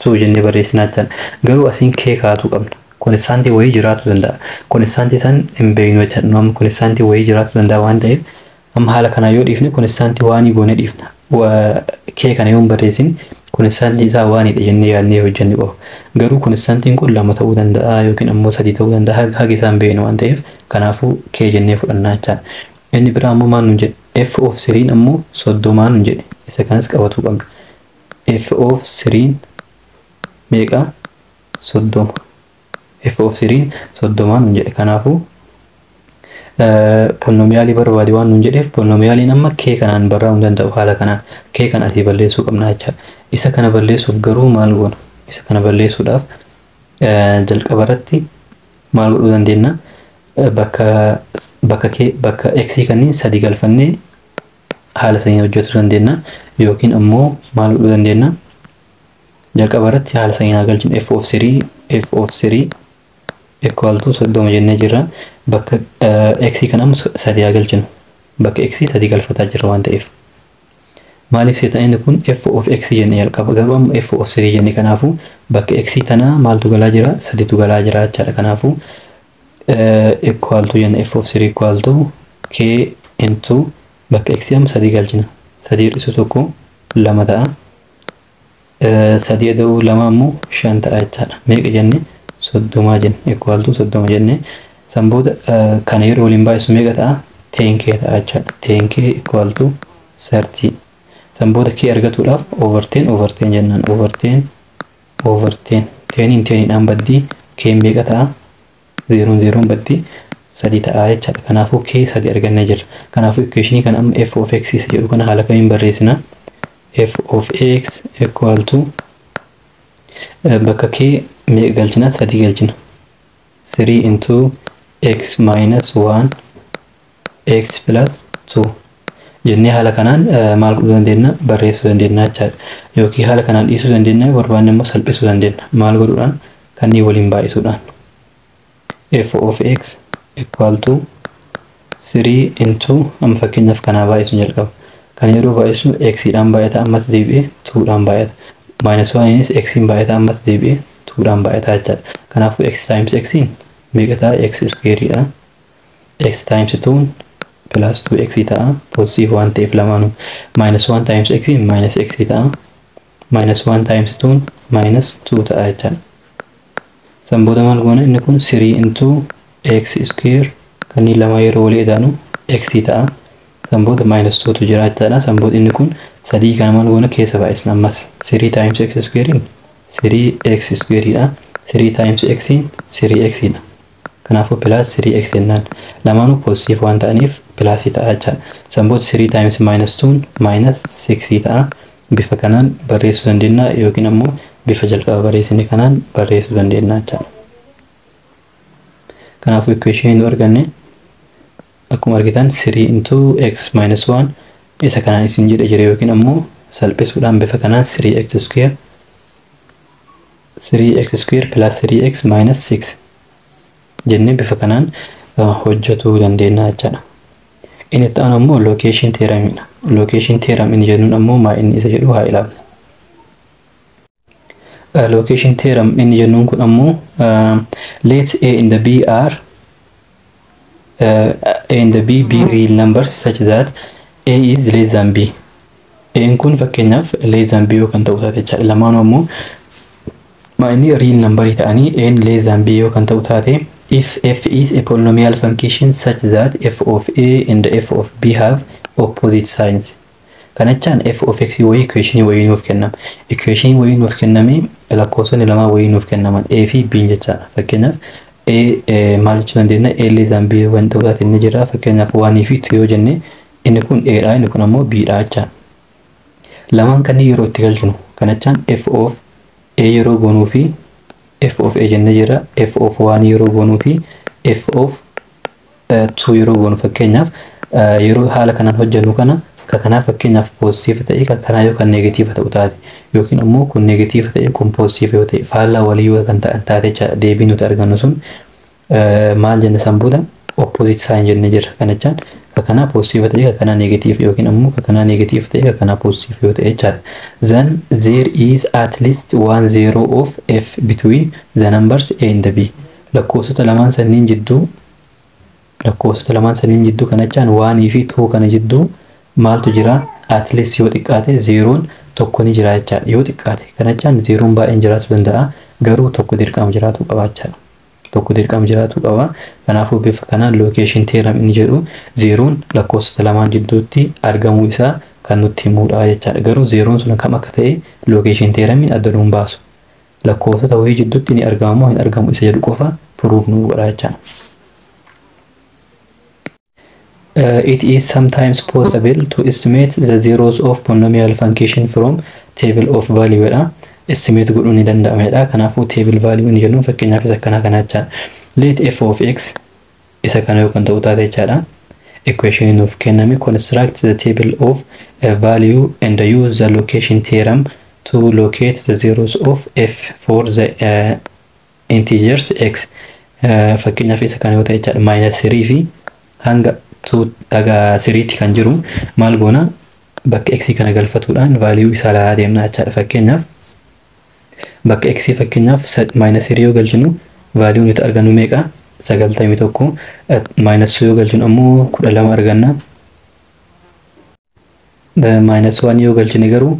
2 jennee barreessina jechaadha. Garuu asiin k kaatu qabna. Konstantii wayii jiraatu danda'a. Konstantii san hin beeknu jechaadha. Amma konstantii wayii jiraatu danda'a waan ta'eef amma haala kana yoo dhiifne konstantii waanii goone dhiifna. K kana yoo hin barreessin konstantii isaa waanidha jennee yaadnee hojjenne qofa. Garuu konstantiin kun lama ta'uu danda'a yookiin ammoo sadii ta'uu danda'a. Haga isaan beeknu waan ta'eef kanaafuu k jennee fudhannaa jechaadha. Inni biraa ammoo maal nuun jedhe? F of 3 ammoo 30 nuun jedhe. Isa kanas qabatuu qabna. F of 3 meeqa? 30. F of 3 30 nuun jedhe. Kanaafuu polynomialii barbaade waan nuun jedheef polynomialiin amma k kanaan barraa'uu hin danda'u. Haala kanaan k kana asii balleessuu qabna jechaadha. Isa kana balleessuuf garuu maal goona? Isa kana balleessuudhaaf jalqaba irratti maal godhuu dandeenya? Bakka x kanneen sadii galfannee haala saniin hojjetuu dandeenya. Yookiin ammoo maal godhuu dandeenya? Jalqaba irratti haala saniin galchinu f of 3 equal to 30 jennee jirra. Bakka x kana sadii galchinu. Bakka x sadii galfataa jirra waan ta'eef. Maaliif seetan inni kun f of x jennee jalqaba garuu amma f of 3 jennee kanaafuu bakka x tana maaltu galaa jira? Sadiitu galaa jira jechaadha. Kanaafuu equal to jenne f of 3 equal to k into bakka x amma sadii galchina. Sadii hir'isu tokko lama ta'a. Sadii da'uu lama ammoo 5 ta'a jechaadha. Meeqa jenne? 30 jenne equal to 30 jenne. San booda kana yeroo waliin baay'isu meeqa ta'a? 10k ta'a jechaadha. 10k equal to 30. San booda k argatuudhaaf over 10 jennaan. Over 10 10 baddii k meeqa ta'a? 0 baddii 3 ta'a jechaadha. Kanaafuu k 3 argannee jirra. Kanaafuu equationii kana amma f of x jedhu kana haala kamiin barreessina? F of x equal to bakka k meeqa galchina? 3 galchina. 3 into x minus 1 x plus 2 jennee haala kanaan maal godhuu dandeenya? Barreessuu dandeenya jechaadha. Yookiin haala kanaan dhiisuu dandeenya barbaanne immoo salphisuu dandeenya. Maal godhuudhaan? Kanneen waliin baay'isuudhaan. F of x equal to 3 into amma fakkeenyaaf kanaa baay'isu jalqaba. Kan yeroo baay'isu x dhaan baay'ata ammas deebi'ee 2 dhaan baay'ata. Minus 1 is x baay'ata ammas deebi'ee 2 dhaan baay'ata jechaadha. Kanaafuu x times x meeqa ta'a? X square dha. X times 2 plus 2x ta'a. Positive waan ta'eef lamaanuu. Minus 1 times x minus x ta'a. Minus 1 times 2 minus 2 ta'a jechaadha. San booda maal goona? Inni kun 3 into x square kanneen lama yeroo walii edaanu x ta'a. San booda minus 2 tu jira jechaadha. San booda inni kun 3 kana maal goona? Keessa baay'isna ammas. 3 times x square 3x square dha. 3 times x 3x dha. Kanaafuu plus 3x jennaan. Lamaanuu positive waan ta'aniif plus ta'a jechaadha. San booda 3 times minus 2 minus 6 ta'a. Bifa kanaan barreessuu dandeenya yookiin ammoo bifa jalqaba barreessine kanaan barreessuu dandeenya jechaadha. Kanaafuu equation nu arganne akkuma argitan 3 into x minus 1 isa kanaan isin jedhe jira yookiin ammoo salphisuudhaan bifa kanaan 3x square plus 3x minus 6 jennee bifa kanaan hojjetuu dandeenya jechuudha. Inni itti aanu ammoo location theoremidha. Location theorem inni jennuun ammoo maa inni isa jedhu haa ilaallu. Location theorem inni jennuun kun ammoo let A and the B are A and the B be real numbers such that A is less than B. A kun fakkeenyaaf less than B yoo kan ta'u taate jechuudha. Lamaanuu ammoo maa inni real number ta'anii A less than B yoo kan ta'u taate if f is a polynomial function such that f of A and f of B have opposite signs. Kanachaan f of x wayii equation wayii nuuf kennama. Equation wayii nuuf kenname lakkoofsonni lama wayii nuuf kennaman a fi b jechaadha. Fakkeenyaaf a maal jechuu dandeenya a less than b waan ta'u taate inni jira. Fakkeenyaaf 1 fi 2 yoo jenne inni kun a dha inni kun ammoo b dha jechaadha. Lamaan kanneen yeroo itti galchinu kanachaan f of a yeroo goonuu fi f of a jenne jira. F of 1 yeroo goonuu fi f of 2 yeroo goonu fakkeenyaaf yeroo haala kanaan hojjennu kana kakana fakkeenyaaf positive ta'e kakana yookaan negative ta'u taate yookiin ammoo kun negative ta'e kun positive yoo ta'e faallaa walii yoo kan ta'an taate deebii nuti argannu sun maal jenne sanbuudha opposite sign jenne jira. Kanachaan kakana positive ta'e kakana negative yookiin ammoo kakana negative ta'e kakana positive yoo ta'e jechaadha. Then there is at least one zero of f between the numbers a and b. Lakkoofsota lamaan sanniin jidduu kanachaan 1 fi 2 kana jidduu maaltu jira at least yoo xiqqaate zeeroon tokko ni jira jechaadha. Yoo xiqqaate kanachaan zeeroon baay'een jiraatu danda'a garuu tokko dirqama jiraatu qaba jechaadha. Tokko dirqama jiraatu qaba. Kanaafuu bifa kanaan location theorem inni jedhu zeeroon lakkoofsota lamaan jidduutti argamuu isaa kan nutti himudha jechaadha. Garuu zeeroon sun kam akka ta'e location theoremiin adda nuun baasu. Lakkoofsota wayii jidduutti ni argamu hin argamu isa jedhu qofa proof nu godha jechaadha. It is sometimes possible to estimate the zeros of polynomial function from table of value. Estimate godhuun ni danda'amedha. Kanaafuu table value ni jennuun fakkeenyaaf isa kana jechaadha. Let f of x isa kana yoo kan ta'u taate jechaadha. Equation nuuf kenname construct the table of value and use the location theorem to locate the zeros of f for the integers x. Fakkeenyaaf isa kana yoo ta'e jechaadha -3 fi hanga dhagaa siriitti kan jiru maal goona bakka x kana galfatuudhaan value isaa ilaalaa deemna jechaadha. Fakkeenyaaf bakka x fakkeenyaaf -3 yoo galchinu value nuti argannu meeqa 91 -2 yoo galchinu ammoo 12 arganna. -1 yoo galchine garuu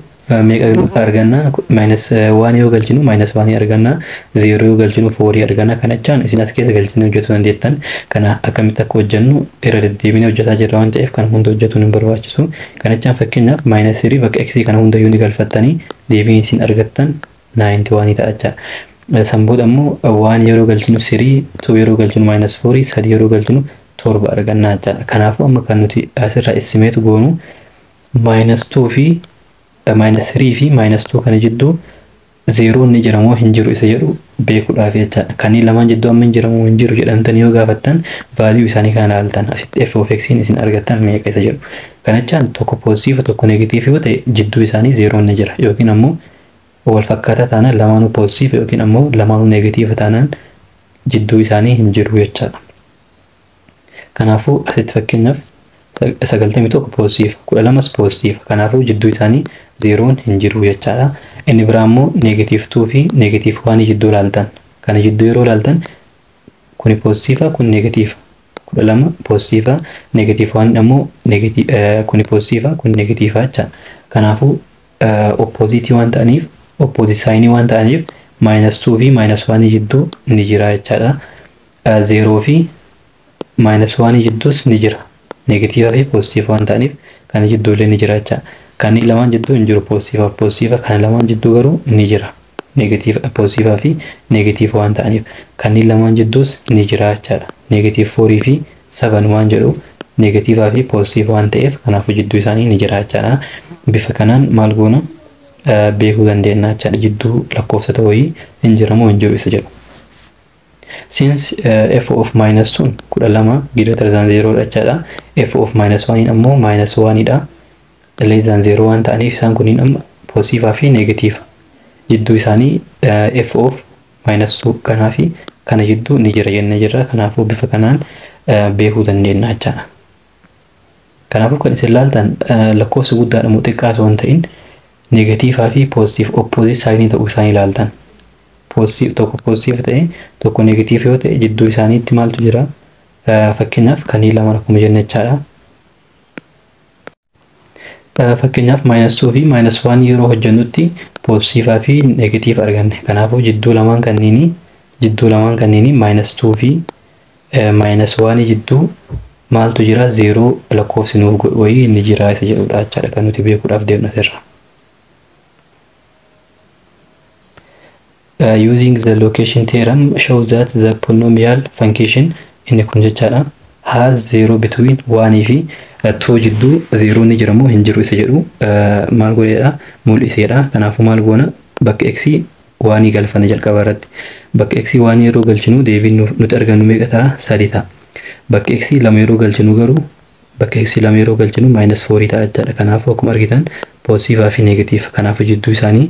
meeqa arganna -1 yoo galchinu -1 arganna 0 yoo galchinu 4 arganna. Kanachaan isin as keessa galchine hojjetuu dandeettan. Kana akkamitti akka hojjennu irra deddeebine hojjetaa jirra waan ta'eef kan hunda hojjetuun hin barbaachisu. Kanachaan fakkeenyaaf -3 bakka x kana hunda yoo ni galfattanii deebiin isin argattan 91 ta'a jechaadha. Sanbooda ammoo 1 yeroo galchinu 3 2 yeroo galchinu -4 3 yeroo galchinu 7 arganna jechaadha. Kanaafuu amma kan nuti asirraa estimate goonu -2 fi -3 fi -2 kana jidduu zeeroon ni jira moo hin jiru isa jedhu beekuudhaaf jechaadha. Kanneen lamaan jidduu amma hin jira moo hin jiru jedhamtanii yoo gaafattan value isaanii kana ilaaltan asitti f of x isin argattan meeqa isa jedhu. Kanachaan tokko positive tokko negative yoo ta'e jidduu isaanii zeeroon ni jira yookiin ammoo wal fakkaataa taanaan lamaanuu positive yookiin ammoo lamaanuu negative taanaan jidduu isaanii hin jiru jechaadha. Kanaafuu asitti fakkeenyaaf 91 positive 12 positive kanaafuu jidduu isaanii zeeroon hin jiru jechaadha. Inni biraa ammoo negative 2 fi negative 1 jidduu ilaaltan. Kana jidduu yeroo ilaaltan kuni positive kun negative 12 positive negative 1 ammoo negative kuni positive kun negative jechaadha. Kanaafuu opposite waan ta'aniif opposite sign waan ta'aniif -2 fi -1 jidduu ni jira jechaadha. 0 fi -1 jidduus ni jira. Negative fi positive waan ta'aniif kan jidduu illee ni jira jechaadha. Kanneen lamaan jidduu hin jiru positive kan lamaan jidduu garuu ni jira. Negative positive fi negative waan ta'aniif kanneen lamaan jidduus ni jira jechaadha. Negative 4 fi 7 waan jedhu negative fi positive waan ta'eef kanaafuu jidduu isaanii ni jira jechaadha. Bifa kanaan maal goona beekuu dandeenya jechaadha. Jidduu lakkoofsota wayii hin jira moo hin jiru isa jedhu. Since f of -2 12 greater than 0 jechaadha. F of -1 ammoo -1 dha. less than 0 waan ta'aniif isaan kunniin amma positive fi negative jidduu isaanii f of minus 2 kanaa fi kana jidduu ni jira jennee jirra. Kanaafuu bifa kanaan beekuu dandeenya jechaadha. Kanaafuu kan isin ilaaltan lakkoofsa guddaadha moo xiqqaa osoo hin ta'in negative fi positive opposite sign ta'uu isaanii ilaaltan. Positive tokko positive ta'e tokko negative yoo ta'e jidduu isaaniitti maaltu jira? Fakkeenyaaf kanneen lama akkuma jenne jechaadha. Fakkeenyaaf -2 fi -1 yeroo hojjennutti positive fi negative arganne. Kanaafuu jidduu lamaan kanneeni -2 fi -1 jidduu maaltu jira? 0 lakkoofsi nuuf godhu wayii inni jira isa jedhudha jechaadha kan nuti beekuudhaaf deemna irra. Using the location theorem shows that the polynomial function inni kun jechaadha has 0 between 1 fi 2 jidduu 0 ni jira moo hin jiru isa jedhu maal godheedha mul'iseedha. Kanaafuu maal goona bakka x 1 galfanna jalqaba irratti. Bakka x 1 yeroo galchinu deebiin nuti argannu meeqa ta'a? 3 ta'a. Bakka x 2 yeroo galchinu garuu bakka x 2 yeroo galchinu -4 ta'a jechaadha. Kanaafuu akkuma argitan positive fi negative. Kanaafuu jidduu isaanii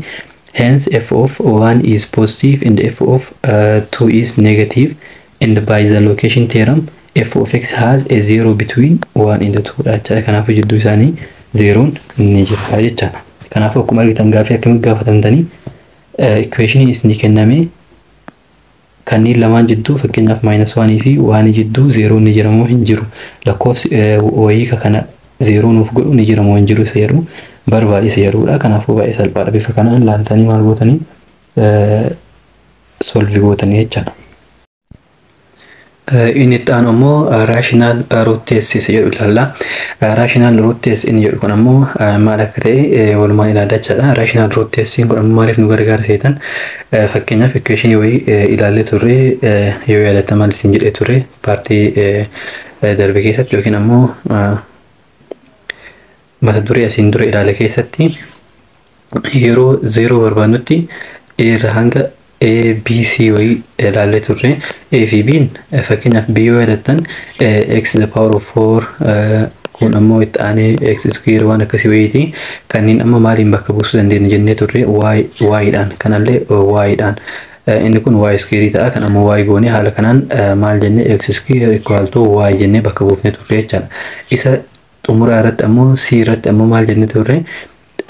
hence f of 1 is positive and f of 2 is negative, and by the location theorem f of x has a 0 between 1 and 2 jechaadha. Kanaafuu jidduu isaanii 0 ni jira jechaadha. Kanaafuu akkuma argitan gaaffii akkamitti gaafatamtanii equation is ni kenname kanneen lamaan jidduu fakkeenyaaf -1 fi 1 jidduu 0 ni jira moo hin jiru lakkoofsi wayii kana 0 nuuf godhu ni jira moo hin jiru isa jedhu barbaachisa jedhudha. Kanaafuu baay'ee salphaadha. Bifa kanaan laaltanii maal gootanii solve gootanii jechaadha. Inni itti aanu ammoo rational root test isa jedhu ilaalla. Rational root test inni jedhu kun ammoo maal akka ta'e walumaan ilaalla jechaadha. Rational root testiin kun ammoo maaliif nu gargaarseetan fakkeenyaaf equation wayii ilaallee turre yoo yaadatta maal isin jedhee turre paartii darbe keessatti yookiin ammoo mata duree asiin dura ilaale keessatti yeroo 0 barbaannutti a irraa hanga a b c wayii ilaallee turre. A fi b fakkeenyaaf b yoo yaadattan x the power of 4 kun ammoo itti aanee x square waan akkasii wayiiti. Kanneen amma maaliin bakka buusuu dandeenya jennee turre y dhaan kanallee y dhaan inni kun y square ta'a. Kan ammoo y goone haala kanaan maal jennee x square equal to y jennee bakka buufnee turre jechaadha. Isa xumuraa irratti ammoo c irratti ammoo maal jennee turre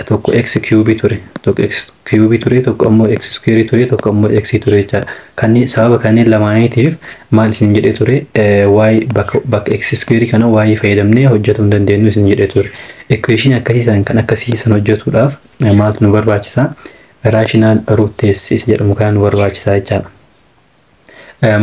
tokko x cube ture, tokko x cube ture, tokko ammoo x square ture, tokko ammoo x ture jechaadha. Kanneen sababa kanneen lamaaniitiif maal isin jedhee ture y bakka x square kana y fayyadamnee hojjetuu hin dandeenyu isin jedhee ture. Equation akkasiisan kan akkasiisan hojjetuudhaaf maaltu nu barbaachisa? Rational root test jedhamu kan nu barbaachisa jechaadha.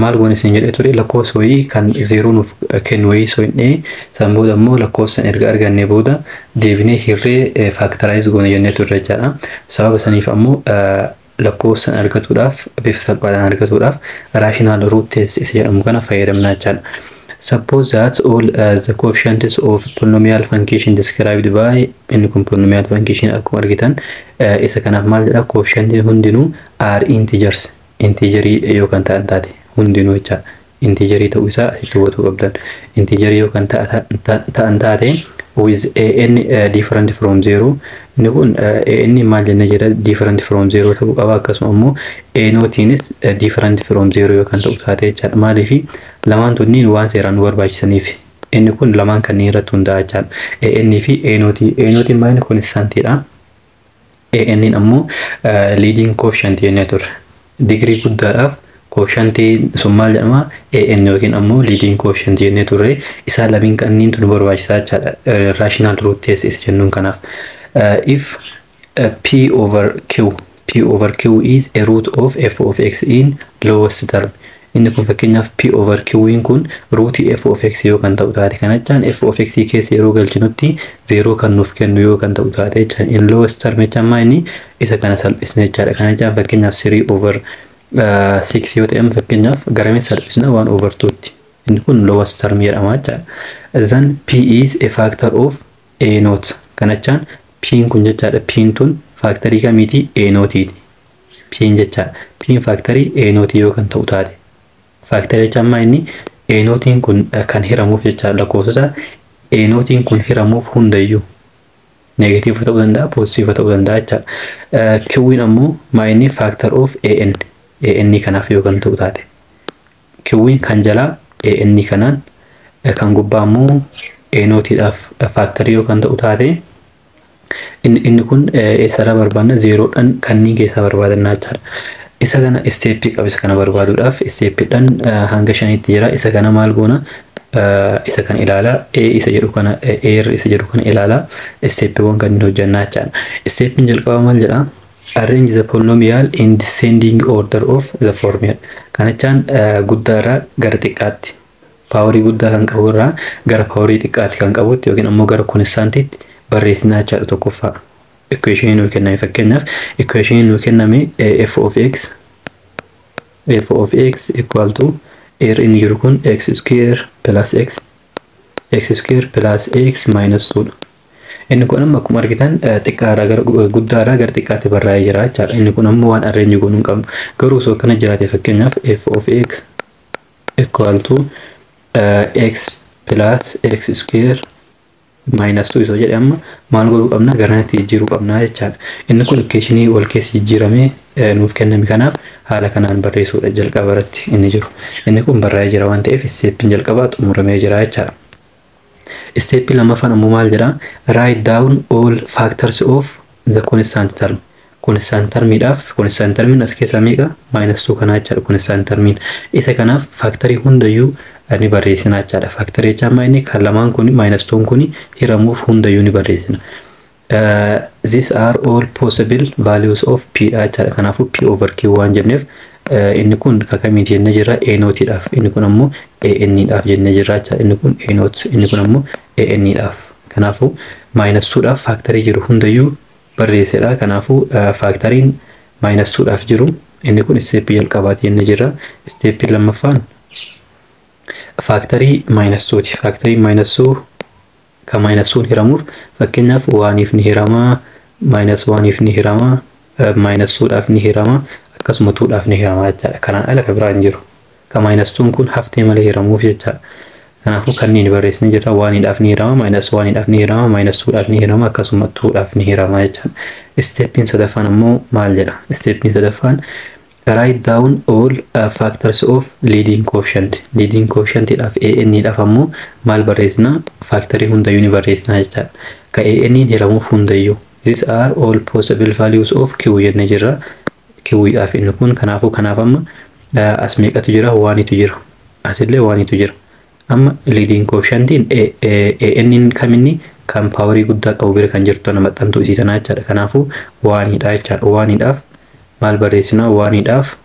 Maal goone isin jedhee ture lakkoofsa wayii kan 0 nuuf kennu wayii soo hin san booda ammoo lakkoofsan erga argannee booda deebinee hirree factorize goone jennee turre jechaadha. Sababa saniif ammoo lakkoofsan argatuudhaaf bifa salphaadhaan argatuudhaaf rational root test isa jedhamu kana fayyadamna jechaadha. Suppose that all the coefficients of polynomial function described by inni kun polynomial function akkuma argitan isa kanaaf maal jedha coefficients hundinuu are integers integerii yookaan ta'an taate hundinuu jecha integerii ta'uu isaa asitti hubatuu qabdan. Integerii yookaan ta'an taate with an different from 0 inni kun an maal jennee jedha different from 0 ta'uu qaba. Akkasuma ammoo a-nootiinis different from 0 yookaan ta'uu taate jechaadha. Maaliifi lamaan tunniin waan seeraan nu barbaachisaniif inni kun lamaan kanneen irratti hundaa'a jechaadha. an fi a-nootii a-nootiin maal konstantiidha. an ammoo leading coefficient jennee turre. Degree guddaadhaaf coefficientiin sun maal jedhama an yookiin ammoo leading coefficient jennee turre. Isaa lamaan kanneen nu barbaachisaa jechaadha rational root test isa jennuun kanaaf. If p over q is a root of f of x in lowest term. Inni kun fakkeenyaaf p over q kun rootii f of x yoo kan ta'u taate kana jechaan f of x keessa yeroo galchinutti 0 kan nuuf kennu yoo kan ta'u taate jechaan in lowest term jechaan maa inni isa kana salphisne jechaadha. Kana jechaan fakkeenyaaf 3 over 6 yoo ta'e fakkeenyaaf garamiin salphisna 1 over 2 tti. Inni kun lowest term jedhama jechaadha. Then p is a factor of a naught. Kana jechaan p kun jechaadha p tun factory kamiiti a naughtiiti. p jechaadha p factory a naught yoo kan ta'u taate. Factory jechaan maa inni a naughtiin kun kan hiramuuf jechaadha lakkoofsota a naughtiin kun hiramuuf hundayyuu negative ta'uu danda'a, positive ta'uu danda'a jechaadha. Q'n ammoo maayinni factor of an kanaaf yoo kan ta'u taate. Q'n kan jalaa an kanaan kan gubbaa ammoo a0dhaaf factory yoo kan ta'u taate inni kun eessarraa barbaadna zeeroodhaan kanneen keessaa barbaadannaa jechaadha. Isa kana step qaba, isa kana barbaaduudhaaf stepidhaan hanga 5tti jira. Isa kana maal goona? Isa kan ilaala isa jedhu kana isa jedhu kana ilaala steppiiwwan kan hojjannaa jechaadha. Steppiin jalqaba maal jedha? Arrange the polynomial in descending order of the formula. Kanachaan guddaarraa gara xiqqaatti paaworii guddaa kan qabu irraa gara paaworii xiqqaatti kan qabutti yookiin ammoo gara konstantiitti barreessinaa jechaadha. Tokkoffaa equation nuu kenname, fakkeenyaaf equation nuu kenname f of x equal to r inni jiru kun x square plus x square plus x minus 2 dha. Inni kun amma akkuma argitan xiqqaarraa gara guddaarraa gara xiqqaatti barraa'ee jira jechaadha. Inni kun ammoo waan arrange goonuu hin qabnu. Garuu osoo akkana jiraate fakkeenyaaf f of x equal to x plus x square minus 2 isoo jedhe amma maal godhuu qabna? Garanatti jijjiiruu qabna jechaadha. Inni kun equationii wal keessa jijjiiramee nuuf kenname, kanaaf haala kanaan barreessuudha jalqaba irratti inni jiru. Inni kun barraa'ee jira waan ta'eef steppiin jalqabaa xumuramee jira jechaadha. Steppiin lammaffaan ammoo maal jedha? Write down all factors of the constant term. Constant termiidhaaf constant termiin as keessaa meeqa? Minus 2 kanaa jechaadha constant termiin. Isa kanaaf factorii hundayyuu ni barreessina jechaadha. Factorii jechaan maayini kan lamaan kun minus 2 kun hiramuuf hundayyuu ni barreessina. These are all possible values of p jechaadha. Kanaafuu p over q waan jenneef inni kun kakamiiti jennee jirra? a0dhaaf. Inni kun ammoo an-dhaaf jennee jirra jechaadha. Inni kun a0, inni kun ammoo an-dhaaf. Kanaafuu minus 2dhaaf factorii jiru hundayyuu barreessedha. Kanaafuu factoriin minus 2dhaaf jiru inni kun step jalqabaati jennee jirra. Step lammaffaan factorii minus 2ti. Factorii minus 2 kan minus 2 hiramuuf fakkeenyaaf 1f ni hirama, minus 1f ni hirama, minus 2dhaaf ni hirama, akkasuma 2dhaaf ni hirama jechaadha. Kanaan ala kan biraan jiru. Kan minus 2 kun haftee malee hiramuuf jechaadha. Kanaafuu kanneen barreessanii jirra. 1dhaaf ni hirama, minus 1dhaaf ni hirama, minus 2dhaaf ni hirama, akkasuma 2dhaaf ni hirama jechaadha. Steppiin sadaffaan ammoo maal jedha? Steppiin sadaffaan write down all factors of leading coefficient. Leading coefficient dhaaf an-dhaaf ammoo maal barreessina? Factorii hundayyuu ni barreessina jechaadha. Ka an hiramuuf hundayyuu. These are all possible values of q jennee jirra. Q'dhaaf inni kun kanaafuu kanaaf amma as meeqatu jira? 1tu jira. Asillee 1tu jira. Amma leading coefficientiin an kaminni kan paaworii guddaa qabu bira kan jirtu nama maxxantuu isii tanaa jechaadha. Kanaafuu 1dha jechaadha. 1dhaaf maal barreessina? 1dhaaf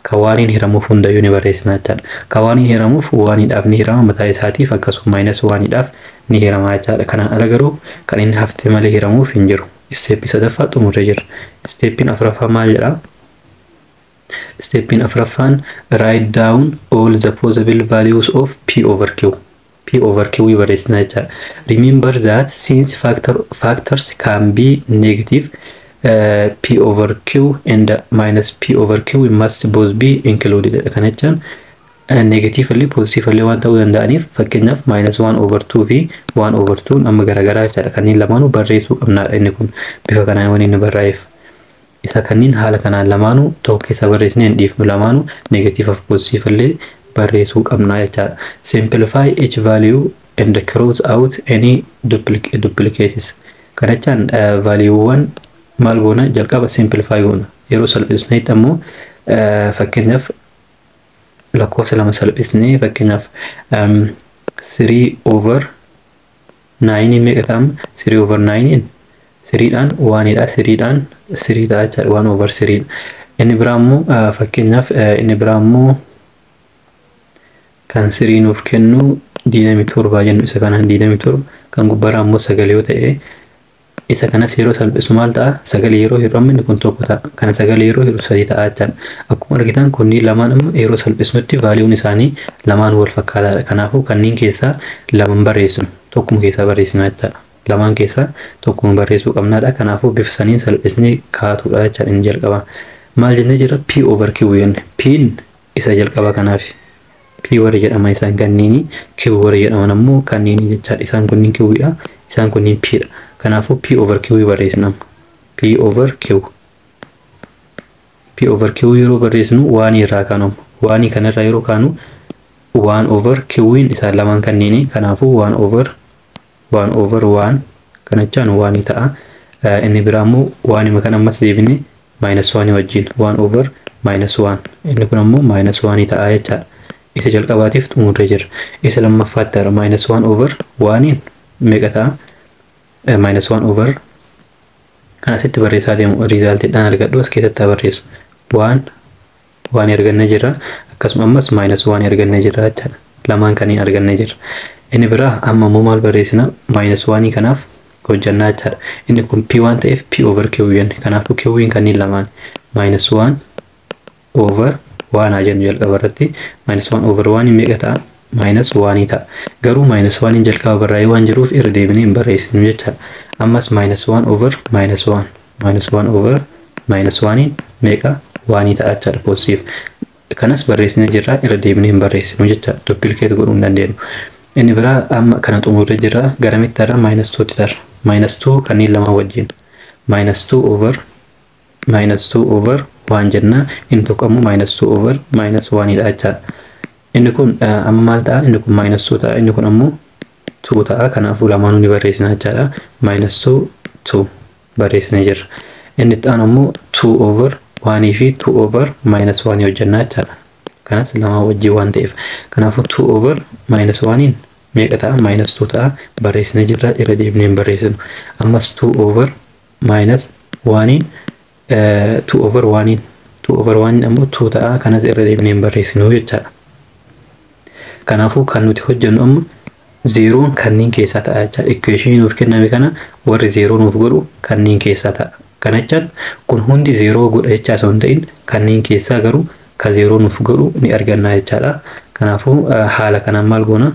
ka 1 hiramuuf hundayyuu ni barreessina jechaadha. Ka 1 hiramuuf 1dhaaf ni hirama mataa isaatiif, akkasuma minus 1dhaaf ni hirama jechaadha. Kanaan ala garuu kan inni haftee malee hiramuuf hin jiru. Steppi sadaffaa xumurree jira. Steppiin afuraffaa maal jedha? Steppiin afuraffaan write down all the possible values of p over q. P over q barreessina jechaadha. Remember that since factors can be negative, p over q and minus p over q must both be included. Kana jechaan negatively positively waan ta'uu danda'aniif fakkeenyaaf minus 1 over 2 fi 1 over 2 amma garagaraa jechaadha. Kanneen lamaanuu barreessuu qabnaadha. Inni kun bifa kanaan waan inni barraa'eef. Isa kanneen haala kanaan lamaanuu tokko keessa barreessine hin dhiifnu, lamaanuu negative fi positively barreessuu qabnaa jechaadha. Simplify each value and cross out any duplicates. Kana jechaan valuewwan maal goona? Jalqaba simplify goona. Yeroo salphisneetti ammoo fakkeenyaaf lakkoofsa lama salphisnee fakkeenyaaf 3 over 9 meeqa ta'ama? 3 over 9 3dhaan 1dha, 3dhaan 3dha jechaadha. 1 over 3. Inni biraa ammoo fakkeenyaaf inni biraa ammoo kan 3 nuuf kennu 27 jennu. Isa kanaan 27 kan gubbaarraa ammoo 9 yoo ta'e isa kanas yeroo salphisu maal ta'a? 9 yeroo hir'amu inni kun tokko ta'a. Kana 9 yeroo hir'u 3 ta'a jechaadha. Akkuma argitan kunniin lamaan amma yeroo salphisnutti vaaliyuun isaanii lamaan wal fakkaataadha. Kanaafuu kanneen keessaa lamaan barreessinu, tokkuma keessaa barreessina jechaadha. Lamaan keessaa tokkuma barreessuu qabnaadha. Kanaafuu bifa saniin salphisnee kaa'atuudha jechaadha. Inni jalqaba maal jennee jira? p over q jenne. P'n isa jalqaba kanaaf p warra jedhama isaan kanneeni, q warra jedhaman ammoo kanneeni jechaadha. Isaan kunniin q'dha, isaan kunniin p'dha. Kanaafuu P over Q barreessina. P over Q. P over Q yeroo barreessinu 1 irraa kaanu. 1 kanarraa yeroo kaanu 1 over Q isaan lamaan kanneeni. Kanaafuu 1 over 1 kanachaan 1 ta'a. Inni biraa immoo 1 makan ammas deebine -1 wajjin 1 over -1. Inni kun ammoo -1 ta'a jechaadha. Isa jalqabaatiif xumurree jira. Isa lammaffaatti -1 over 1 meeqa ta'a? -1 over kan asitti barreessaa deemu riizaaltiidhaan argadhu as keessatti barreessu. 1 argannee jira. Akkasuma ammas -1 argannee jira jechaadha. Lamaan kanii argannee jira. Inni biraa amma immoo maal barreessina? -1 kanaaf hojjannaa jechaadha. Inni kun P1 ta'eef P over Q jenne. Kanaafuu Q kanneen lamaan -1 over 1 jennu jalqaba irratti. -1 over 1 meeqa ta'a? -1 ta'a. Garuu -1 jalqaba barraa'ee waan jiruuf irra deebinee hin barreessinu jechaadha. Ammas -1 over -1. -1 over -1 meeqa? 1 ta'a jechaadha positive. Kanas barreessinee jirra irra deebinee hin barreessinu jechaadha. Duplicate godhuu hin dandeenyu. Inni biraa amma kana xumurree jirra. Garamitti tarra -2 tarra. -2 kanneen lama wajjin. -2 over 1 jenna. Inni tokko ammoo -2 over -1 dha jechaadha. Inni kun amma maal ta'a? Inni kun -2 ta'a. Inni kun ammoo 2 ta'a. Kanaafuu lamaanuu ni barreessina jechaadha. -2 barreessinee jirra. Inni itti aanu ammoo 2 over 1 fi 2 over -1 hojjannaa jechaadha. Kanas lama wajjin waan ta'eef. Kanaafuu 2 over -1 meeqa ta'a? -2 ta'a. Barreessinee jirra irra deebinee hin barreessinu. Ammas 2 over -1 2 over 1 ammoo 2 ta'a. Kanas irra deebinee hin barreessinu jechaadha. Kanaafuu kan nuti hojjennu amma zeeroon kanneen keessaa ta'a jechaadha. Equation nuuf kenname kana warri zeeroo nuuf godhu kanneen keessaa ta'a. Kanachaan kun hundi zeeroo godha jechaa osoo hin ta'in kanneen keessaa garuu ka zeeroo nuuf godhu ni arganna jechaadha. Kanaafuu haala kanaan maal goona?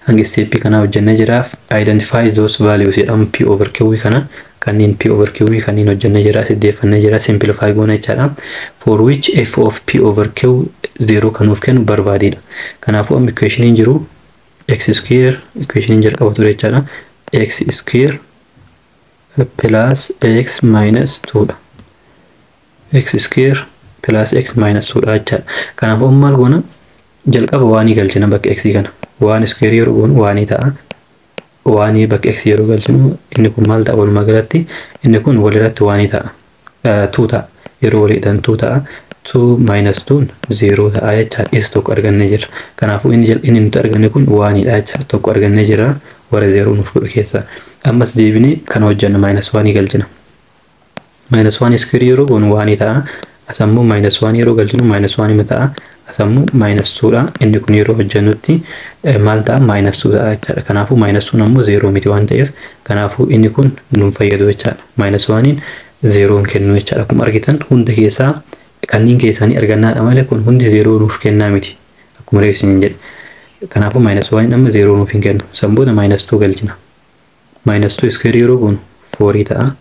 Hangi step kana hojjennee jira. Identify those values jedhamu P over Q kana kanneen P over Q kanneen hojjennee jira. Siddeeffannee jira. Simplify goona jechaadha. For which f of P over Q 0 kan nuuf kennu barbaadedha. Kanaafuu amma equation jiru x square equation jalqaba ture jechaadha. X square plus x minus 2 dha. X square plus x minus 2 dha jechaadha. Kanaafuu maal goona? Jalqaba waanii galchina bakka x kana. 1 square yeroo goonu 1 ta'a. 1 bakka x yeroo galchinu inni kun maal ta'a walumaa galatti? Inni kun walirratti 1 ta'a. 2 ta'a. Yeroo waliidhaan 2 ta'a. 2 minus 2 0 ta'a jechaadha. Isa tokko argannee jirra. Kanaafuu inni nuti arganne kun 1 dha jechaadha. Tokko argannee jirra. Warra 0 nuuf godhu keessa. Ammas deebinee kan hojjennu -1 galchina. -1 square yeroo goonu 1 ta'a. Asammoo -1 yeroo galchinu -1 ta'a. Asammoo -2 dha. Inni kun yeroo hojjennutti maal ta'a? -2 ta'a jechaadha. Kanaafuu -2 ammoo 0 miti waan ta'eef kanaafuu inni kun nuun fayyadu jechaadha. -1 0 kennu jechaadha. Akkuma argitan hunda keessaa kanneen keessanii argannaadha malee kun hundi 0 nuuf kennaa miti. Akkuma reessiniin jedhe. Kanaafuu -1 amma 0 nuuf hin kennu. Sanboota -2 galchina. -2 square yeroo goonu 4 ta'a.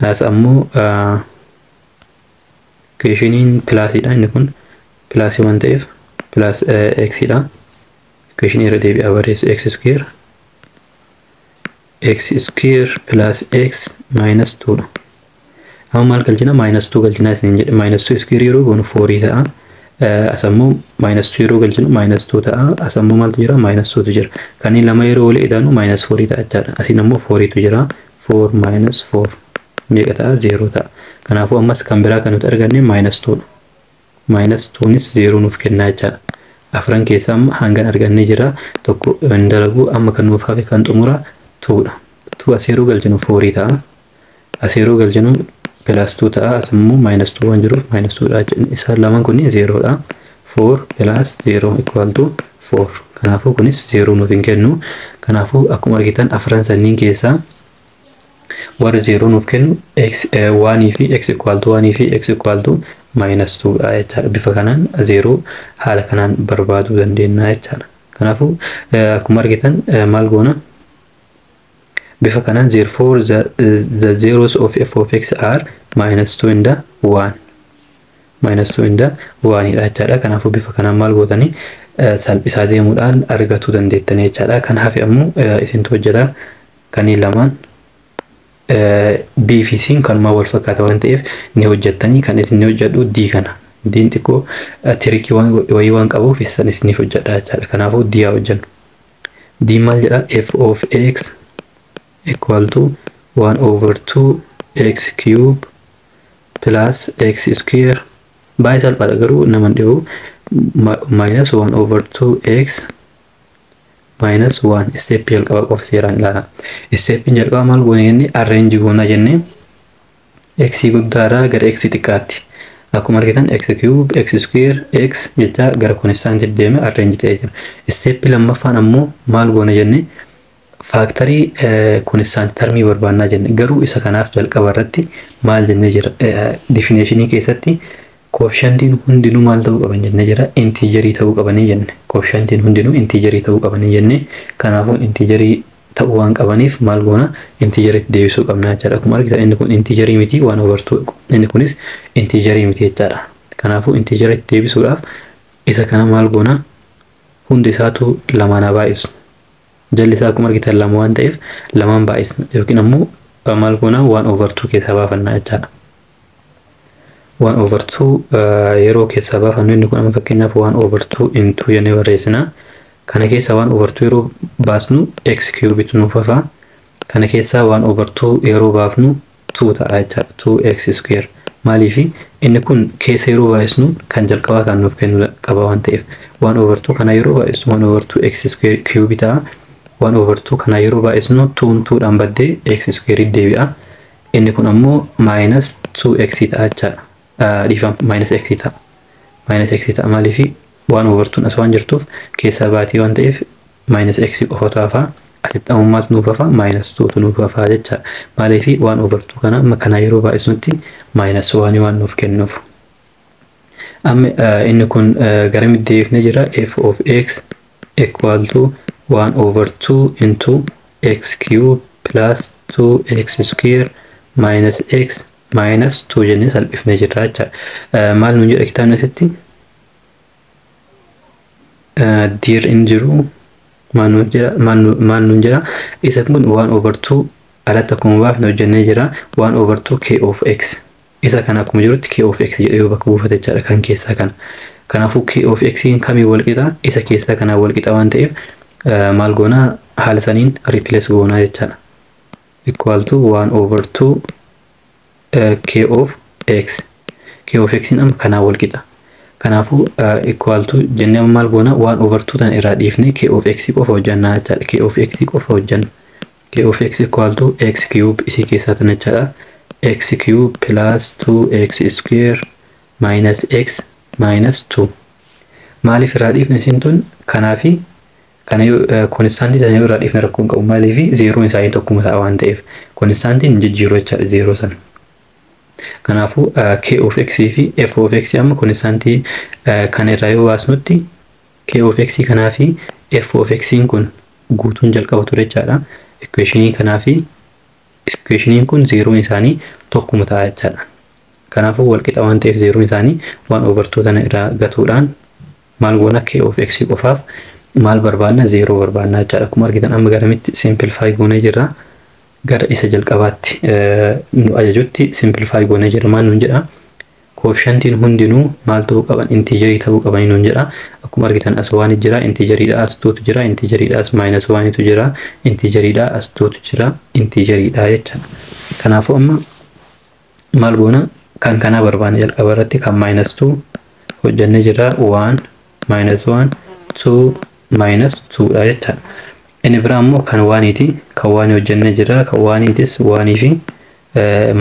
As ammoo equationiin pilaasiidha inni kun. Plus waan ta'eef plus x dha. Equation irra deebi'aa barreessu x square plus x minus 2 dha. Amma maal galchina? -2 galchina isiniin jedhe. -2 square yeroo goonu 4 ta'a. Asammoo -2 yeroo galchinu -2 ta'a. Asammoo maaltu jira? -2tu jira. Kanneen lama yeroo wal idaanu -4 ta'a jechaadha. Asiin ammoo 4tu jira. 4 minus 4 meeqa ta'a? 0 ta'a. Kanaafuu ammas kan biraa kan nuti arganne -2 dha. -2nis 0 nuuf kennaa jechaadha. Afran keessaa amma hangan argannee jira. Tokko hin dalagu amma kan nuuf hafe kan xumura 2 dha. 2 as yeroo galchinu 4 ta'a. As yeroo galchinu plus 2 ta'a. As immoo -2 waan jiruuf -2 dha. Isaan lamaan kun 0 dha. 4 plus 0 equal to 4. Kanaafuu kunis 0 nuuf hin kennu. Kanaafuu akkuma argitan afran sanniin keessaa warra 0 nuuf kennu x 1 fi x equal to 1 fi x equal to -2 dha jechaadha. Bifa kanaan 0 haala kanaan barbaaduu dandeenya jechaadha. Kanaafuu akkuma argitan maal goona? Bifa kanaan therefore the zeros of f of x are -2 and 1. -2 and 1 dha jechaadha. Kanaafuu bifa kanaan maal gootanii salphisaa deemuudhaan argachuu dandeettanii jechaadha. Kan hafe ammoo isintu hojjeta. kanneen lamaan B fi C kan wal fakkaata waan ta'eef ni hojjettanii kan isin hojjedhu D kana. Diin xiqqoo tirikii wayii waan qabuuf isan isiniif hojjedha jechaadha. Kanaafuu D haa hojjennu. D maal jedha? F of x equal to 1 over 2 x cube plus x square. Baay'ee salphaadha garuu nama hin dhibu. Minus 1 over 2x minus 1 step jalqaba qofa seeraan ilaala. Step jalqaba maal goone jenne arrange goona jenne x guddaadhaa gara x xiqqaatti. Akkuma argitan x cube x square x jecha gara constant deeme arrange ta'ee jira. Step lammaffaan ammoo maal goona jenne factory constant termii barbaannaa jenne. Garuu isa kanaaf jalqaba irratti maal jenne jira definitionii keessatti coefficientiin hundinuu maal ta'uu qaban jenne jira integerii ta'uu qabanii jenne. Coefficientiin hundinuu integerii ta'uu qabanii jenne. Kanaafuu integerii ta'uu waan qabaniif maal goona integeriitti deebisuu qabna jechaadha. Akkuma argitan inni kun integerii miti 1 over 2 inni kunis integerii miti jechaadha. Kanaafuu integeriitti deebisuudhaaf isa kana maal goona hundi isaatu lamaan baay'isu. Jalli isaa akkuma argitan lama waan ta'eef lamaan baay'isna yookiin ammoo maal goona 1 over 2 keessaa baafannaa jechaadha. 1 over 2 yeroo keessaa baafannu inni kun amma fakkeenyaaf 1 over 2 into jennee barreessina. Kana keessa 1 over 2 yeroo baasnu x cube nuuf hafa. Kana keessa 1 over 2 yeroo baafnu 2 ta'a jechaadha. 2x square. Maaliif inni kun keessa yeroo baay'isnu kan jalqabaa kan nuuf kennu qaba waan ta'eef 1 over 2 kana yeroo baay'isnu 1 over 2x square cube ta'a. 1 over 2 kana yeroo baay'isnu 2 dhaan baddee x square deebi'a. Inni kun ammoo minus 2x ta'a jechaadha. Dhiifama minus x ta'a. Minus x ta'a maaliif 1 over 2 as waan jirtuuf keessaa baatii waan ta'eef minus x qofatu hafa. Asitti ammummaatu nuuf hafa minus 2 nuuf hafa jechaadha. Maaliif 1 over 2 kana amma kana yeroo baay'isnutti minus 1 waan nuuf kennuuf. Amma inni kun garamitti deebifnee jira f of x equal to 1 over 2 into x cube plus 2x square minus x minus 2 jennee salphifnee jirra jechaadha. Maal nuun jedha kitaabni asitti? Dir in jiru maal nuun jedha? Isa kun 1 over 2 alatti akkuma baafne hojjennee jira 1 over 2 k of x. Isa kana akkuma jirutti k of x jedhee bakka buufate jechaadha kan keessaa kana. Kanaafuu k of x kamii wal qixa? Isa keessaa kana wal qixa waan ta'eef maal goona haala saniin replace goona jechaadha. Equal to 1 over 2 k of x. K of x amma kana wal qixa. Kanaafuu equal to jennee maal goona 1 over 2 tan irraa dhiifne k of x qofa hojjannaa jechaadha. K of x qofa hojjanna. K of x equal to x cube isii keessaa tan jechaadha. X cube plus 2x square minus x minus 2. Maaliif irraa dhiifne isin tun kanaafi kana konstantii tan irraa dhiifne rakkoon qabu maaliif zeeroon isaa tokkuma ta'a waan ta'eef konstantiin jijjiiruu jechaadha zeeroo sana. Kanaafuu k of x fi f of x amma konstantii kan irraa yoo baasnutti k of x kanaa fi f of x kun guutuun jalqaba ture jechaadha. Equationii kanaa fi equationiin kun zeeroon isaanii tokkuma ta'a jechaadha. Kanaafuu wal qixa waan ta'eef zeeroon isaanii 1 over 2 tan irraa gatuudhaan maal goona k of x qofaaf maal barbaanna zeeroo barbaanna jechaadha. Akkuma argitan amma garamitti simplify goonee jirra. Gara isa jalqabaatti nu ajajutti simplify goonee jirra. Maal nuun jedha? Coefficientiin hundinuu maal ta'uu qaban? Integerii ta'uu qabanii nuun jedha. Akkuma argitan as waan jira, integeriidha as 2tu jira, integeriidha as minus 1tu jira, integeriidha as 2tu jira, integeriidha jechaadha. Kanaafuu amma maal goona kan kana barbaanne jalqaba irratti kan minus 2 hojjannee jira 1 minus 1 2 minus 2 dha jechaadha. Inni biraa immoo kan waaniiti. Kan waanii hojjannee jira. Kan waaniitis waanii fi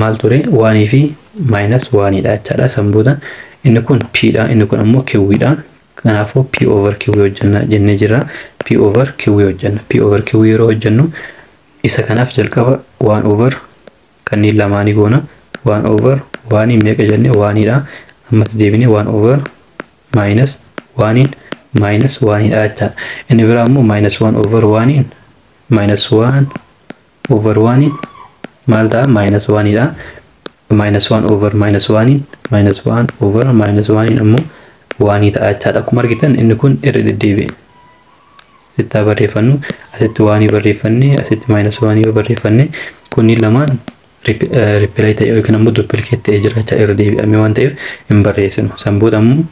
maal ture? Waanii fi minus waaniidha jechaadha. Sanbooda inni kun p dha. Inni kun ammoo q dha. Kanaafuu p over q hojjanna jennee jira. P over q hojjanna. P over q yeroo hojjannu isa kanaaf jalqaba 1 over kanneen lamaanii goona. 1 over waanii meeqa jenne waaniidha. Ammas deebine 1 over minus waaniin minus 1 jecha. Inni biraa immoo minus 1 over 1 minus 1 over 1 maal ta'a? Minus 1 dha. Minus 1 over minus 1 minus 1 over minus 1 immoo 1 ta'a jechaadha. Akkuma argitan inni kun irra deddeebi'e. asitti barreeffannu asitti waanii barreeffanne asitti maayinus waanii barreeffanne kunniin lamaan ripilaay ta'e yookiin ammoo duppilikeet ta'ee jiraachaa irra deebi'ame waan ta'eef hin barreessinu. San booda ammoo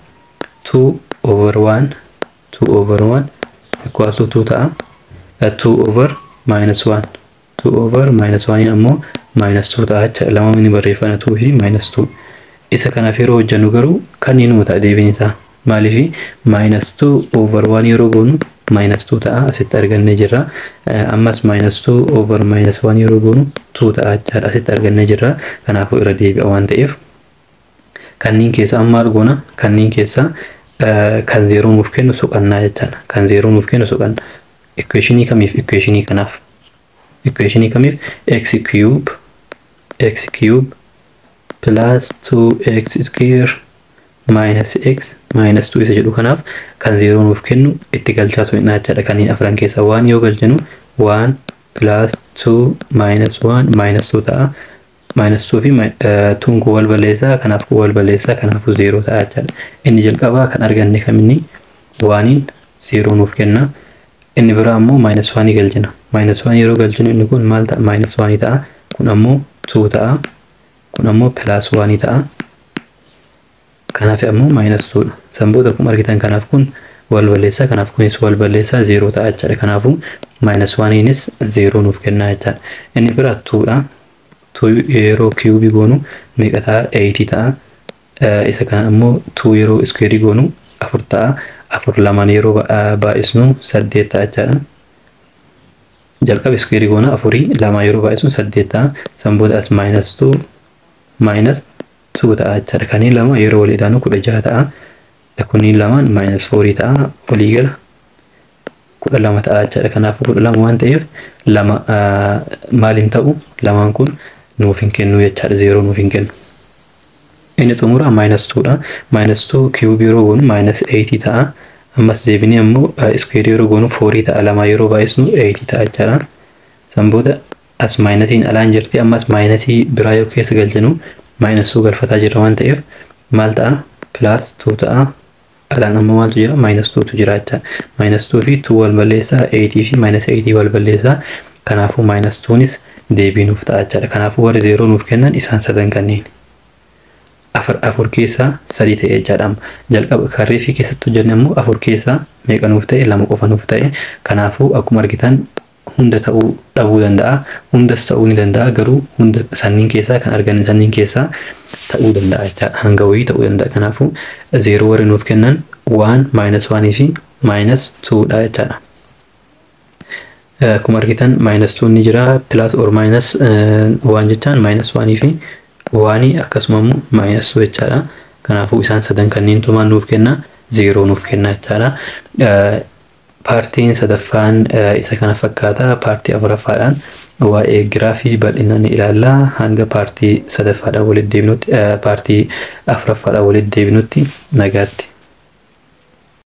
2/1 equals to 2 ta'a. 2/-1 2/-1 ammoo -2 ta'a jecha lama inni barreeffana 2 fi -2. Isa kanaaf yeroo hojjennu garuu kan inni ta'a deebiin isaa maaliif -2/1 yeroo goonu -2 ta'a asitti argannee jirra. Ammas -2/-1 yeroo goonu 2 ta'a jecha asitti argannee jirra. Kanaafuu irra deebi'a waan ta'eef kanneen keessa amma argoona kanneen keessa kan 0 nuuf kennu suqannaa jechaadha. Kan 0 nuuf kennu suqannaa. Equationii kamiif equationii kanaaf equationii kamiif x cube plus 2x square minus x minus 2 isa jedhu kanaaf kan 0 nuuf kennu itti galchaa sunidha jechaadha. Kanneen afran keessa waan yoo galchinu 1 plus 2 minus 1 minus 2 ta'a. Minus 2 fi 2 kun wal balleessaa kanaaf kun wal balleessaa kanaafuu 0 ta'a jechaadha. Inni jalqabaa kan arganne kaminni waaniin 0 nuuf kenna. Inni biraa ammoo -1 galchina. -1 yeroo galchinu inni kun maal ta'a? -1 ta'a. Kun ammoo 2 ta'a. Kun ammoo +1 ta'a. Kanaaf ammoo -2 dha. San booda akkuma argitan kanaaf kun wal balleessaa kanaaf kunis wal balleessaa 0 ta'a jechaadha. Kanaafuu -1nis 0 nuuf kenna jechaadha. Inni biraa 2 dha. 2 yeroo cube goonu meeqa ta'a? 8 ta'a. Isa kana ammoo 2 yeroo square goonu 4 ta'a. 4 lamaan yeroo baay'isnu 8 ta'a jechaadha. Jalqaba square goona 4 lamaan yeroo baay'isnu 8 ta'a. San booda as -2 -2 ta'a jechaadha. Kanneen lama yeroo wal idaanu 16 ta'a. Kunniin lamaan -4 ta'a. Walii gala 12 ta'a jechaadha. Kanaafuu 12 waan ta'eef lama maaliin ta'u lamaan kun nuuf hin kennu jechaadha. 0 nuuf hin kennu. Inni xumura -2 dha. -2 cube yeroo goonu -8 ta'a. Ammas deebinee ammoo square yeroo goonu 4 ta'a. Lama yeroo baay'isnu 8 ta'a jechaadha. San booda as maayinasiin alaan jirti. Ammas maayinasii biraa yoo keessa galchinu -2 galfataa jirra waan ta'eef maal ta'a? +2 ta'a. Alaan ammoo maaltu jira? -2tu jira jechaadha. -2 fi 2 wal balleessaa 8 fi -8 wal balleessaa. Kanaafuu -2nis deebii nuuf ta'a jechaadha. Kanaafuu warri 0 nuuf kennan isaan sadan kanneen. afur keessaa 3 ta'e jechaadha. Jalqaba karree fi keessatti hojjenne ammoo 4 keessaa meeqa nuuf ta'e? 2 qofa nuuf ta'e. Kanaafuu akkuma argitan hunda ta'uu dhabuu danda'a. Hundas ta'uu ni danda'a garuu hunda sanniin keessaa kan arganne sanniin keessaa ta'uu danda'a jechaadha. Hanga wayii ta'uu danda'a. Kanaafuu 0 warri nuuf kennan 1 -1 fi -2 dha jechaadha. Akkuma argitan -2 ni jira plus or minus 1 jechaan -1 fi waanii akkasuma immoo -2 jechaadha. Kanaafuu isaan sadan kanneen tumaan nuuf kenna 0 nuuf kenna jechaadha. Paartiin sadaffaan isa kana fakkaata. Paartii afuraffaadhaan waa'ee giraafii bal'inaan ilaallaa. Hanga paartii sadaffaadhaan walitti deebinutti paartii afuraffaadhaan walitti deebinutti nagaatti.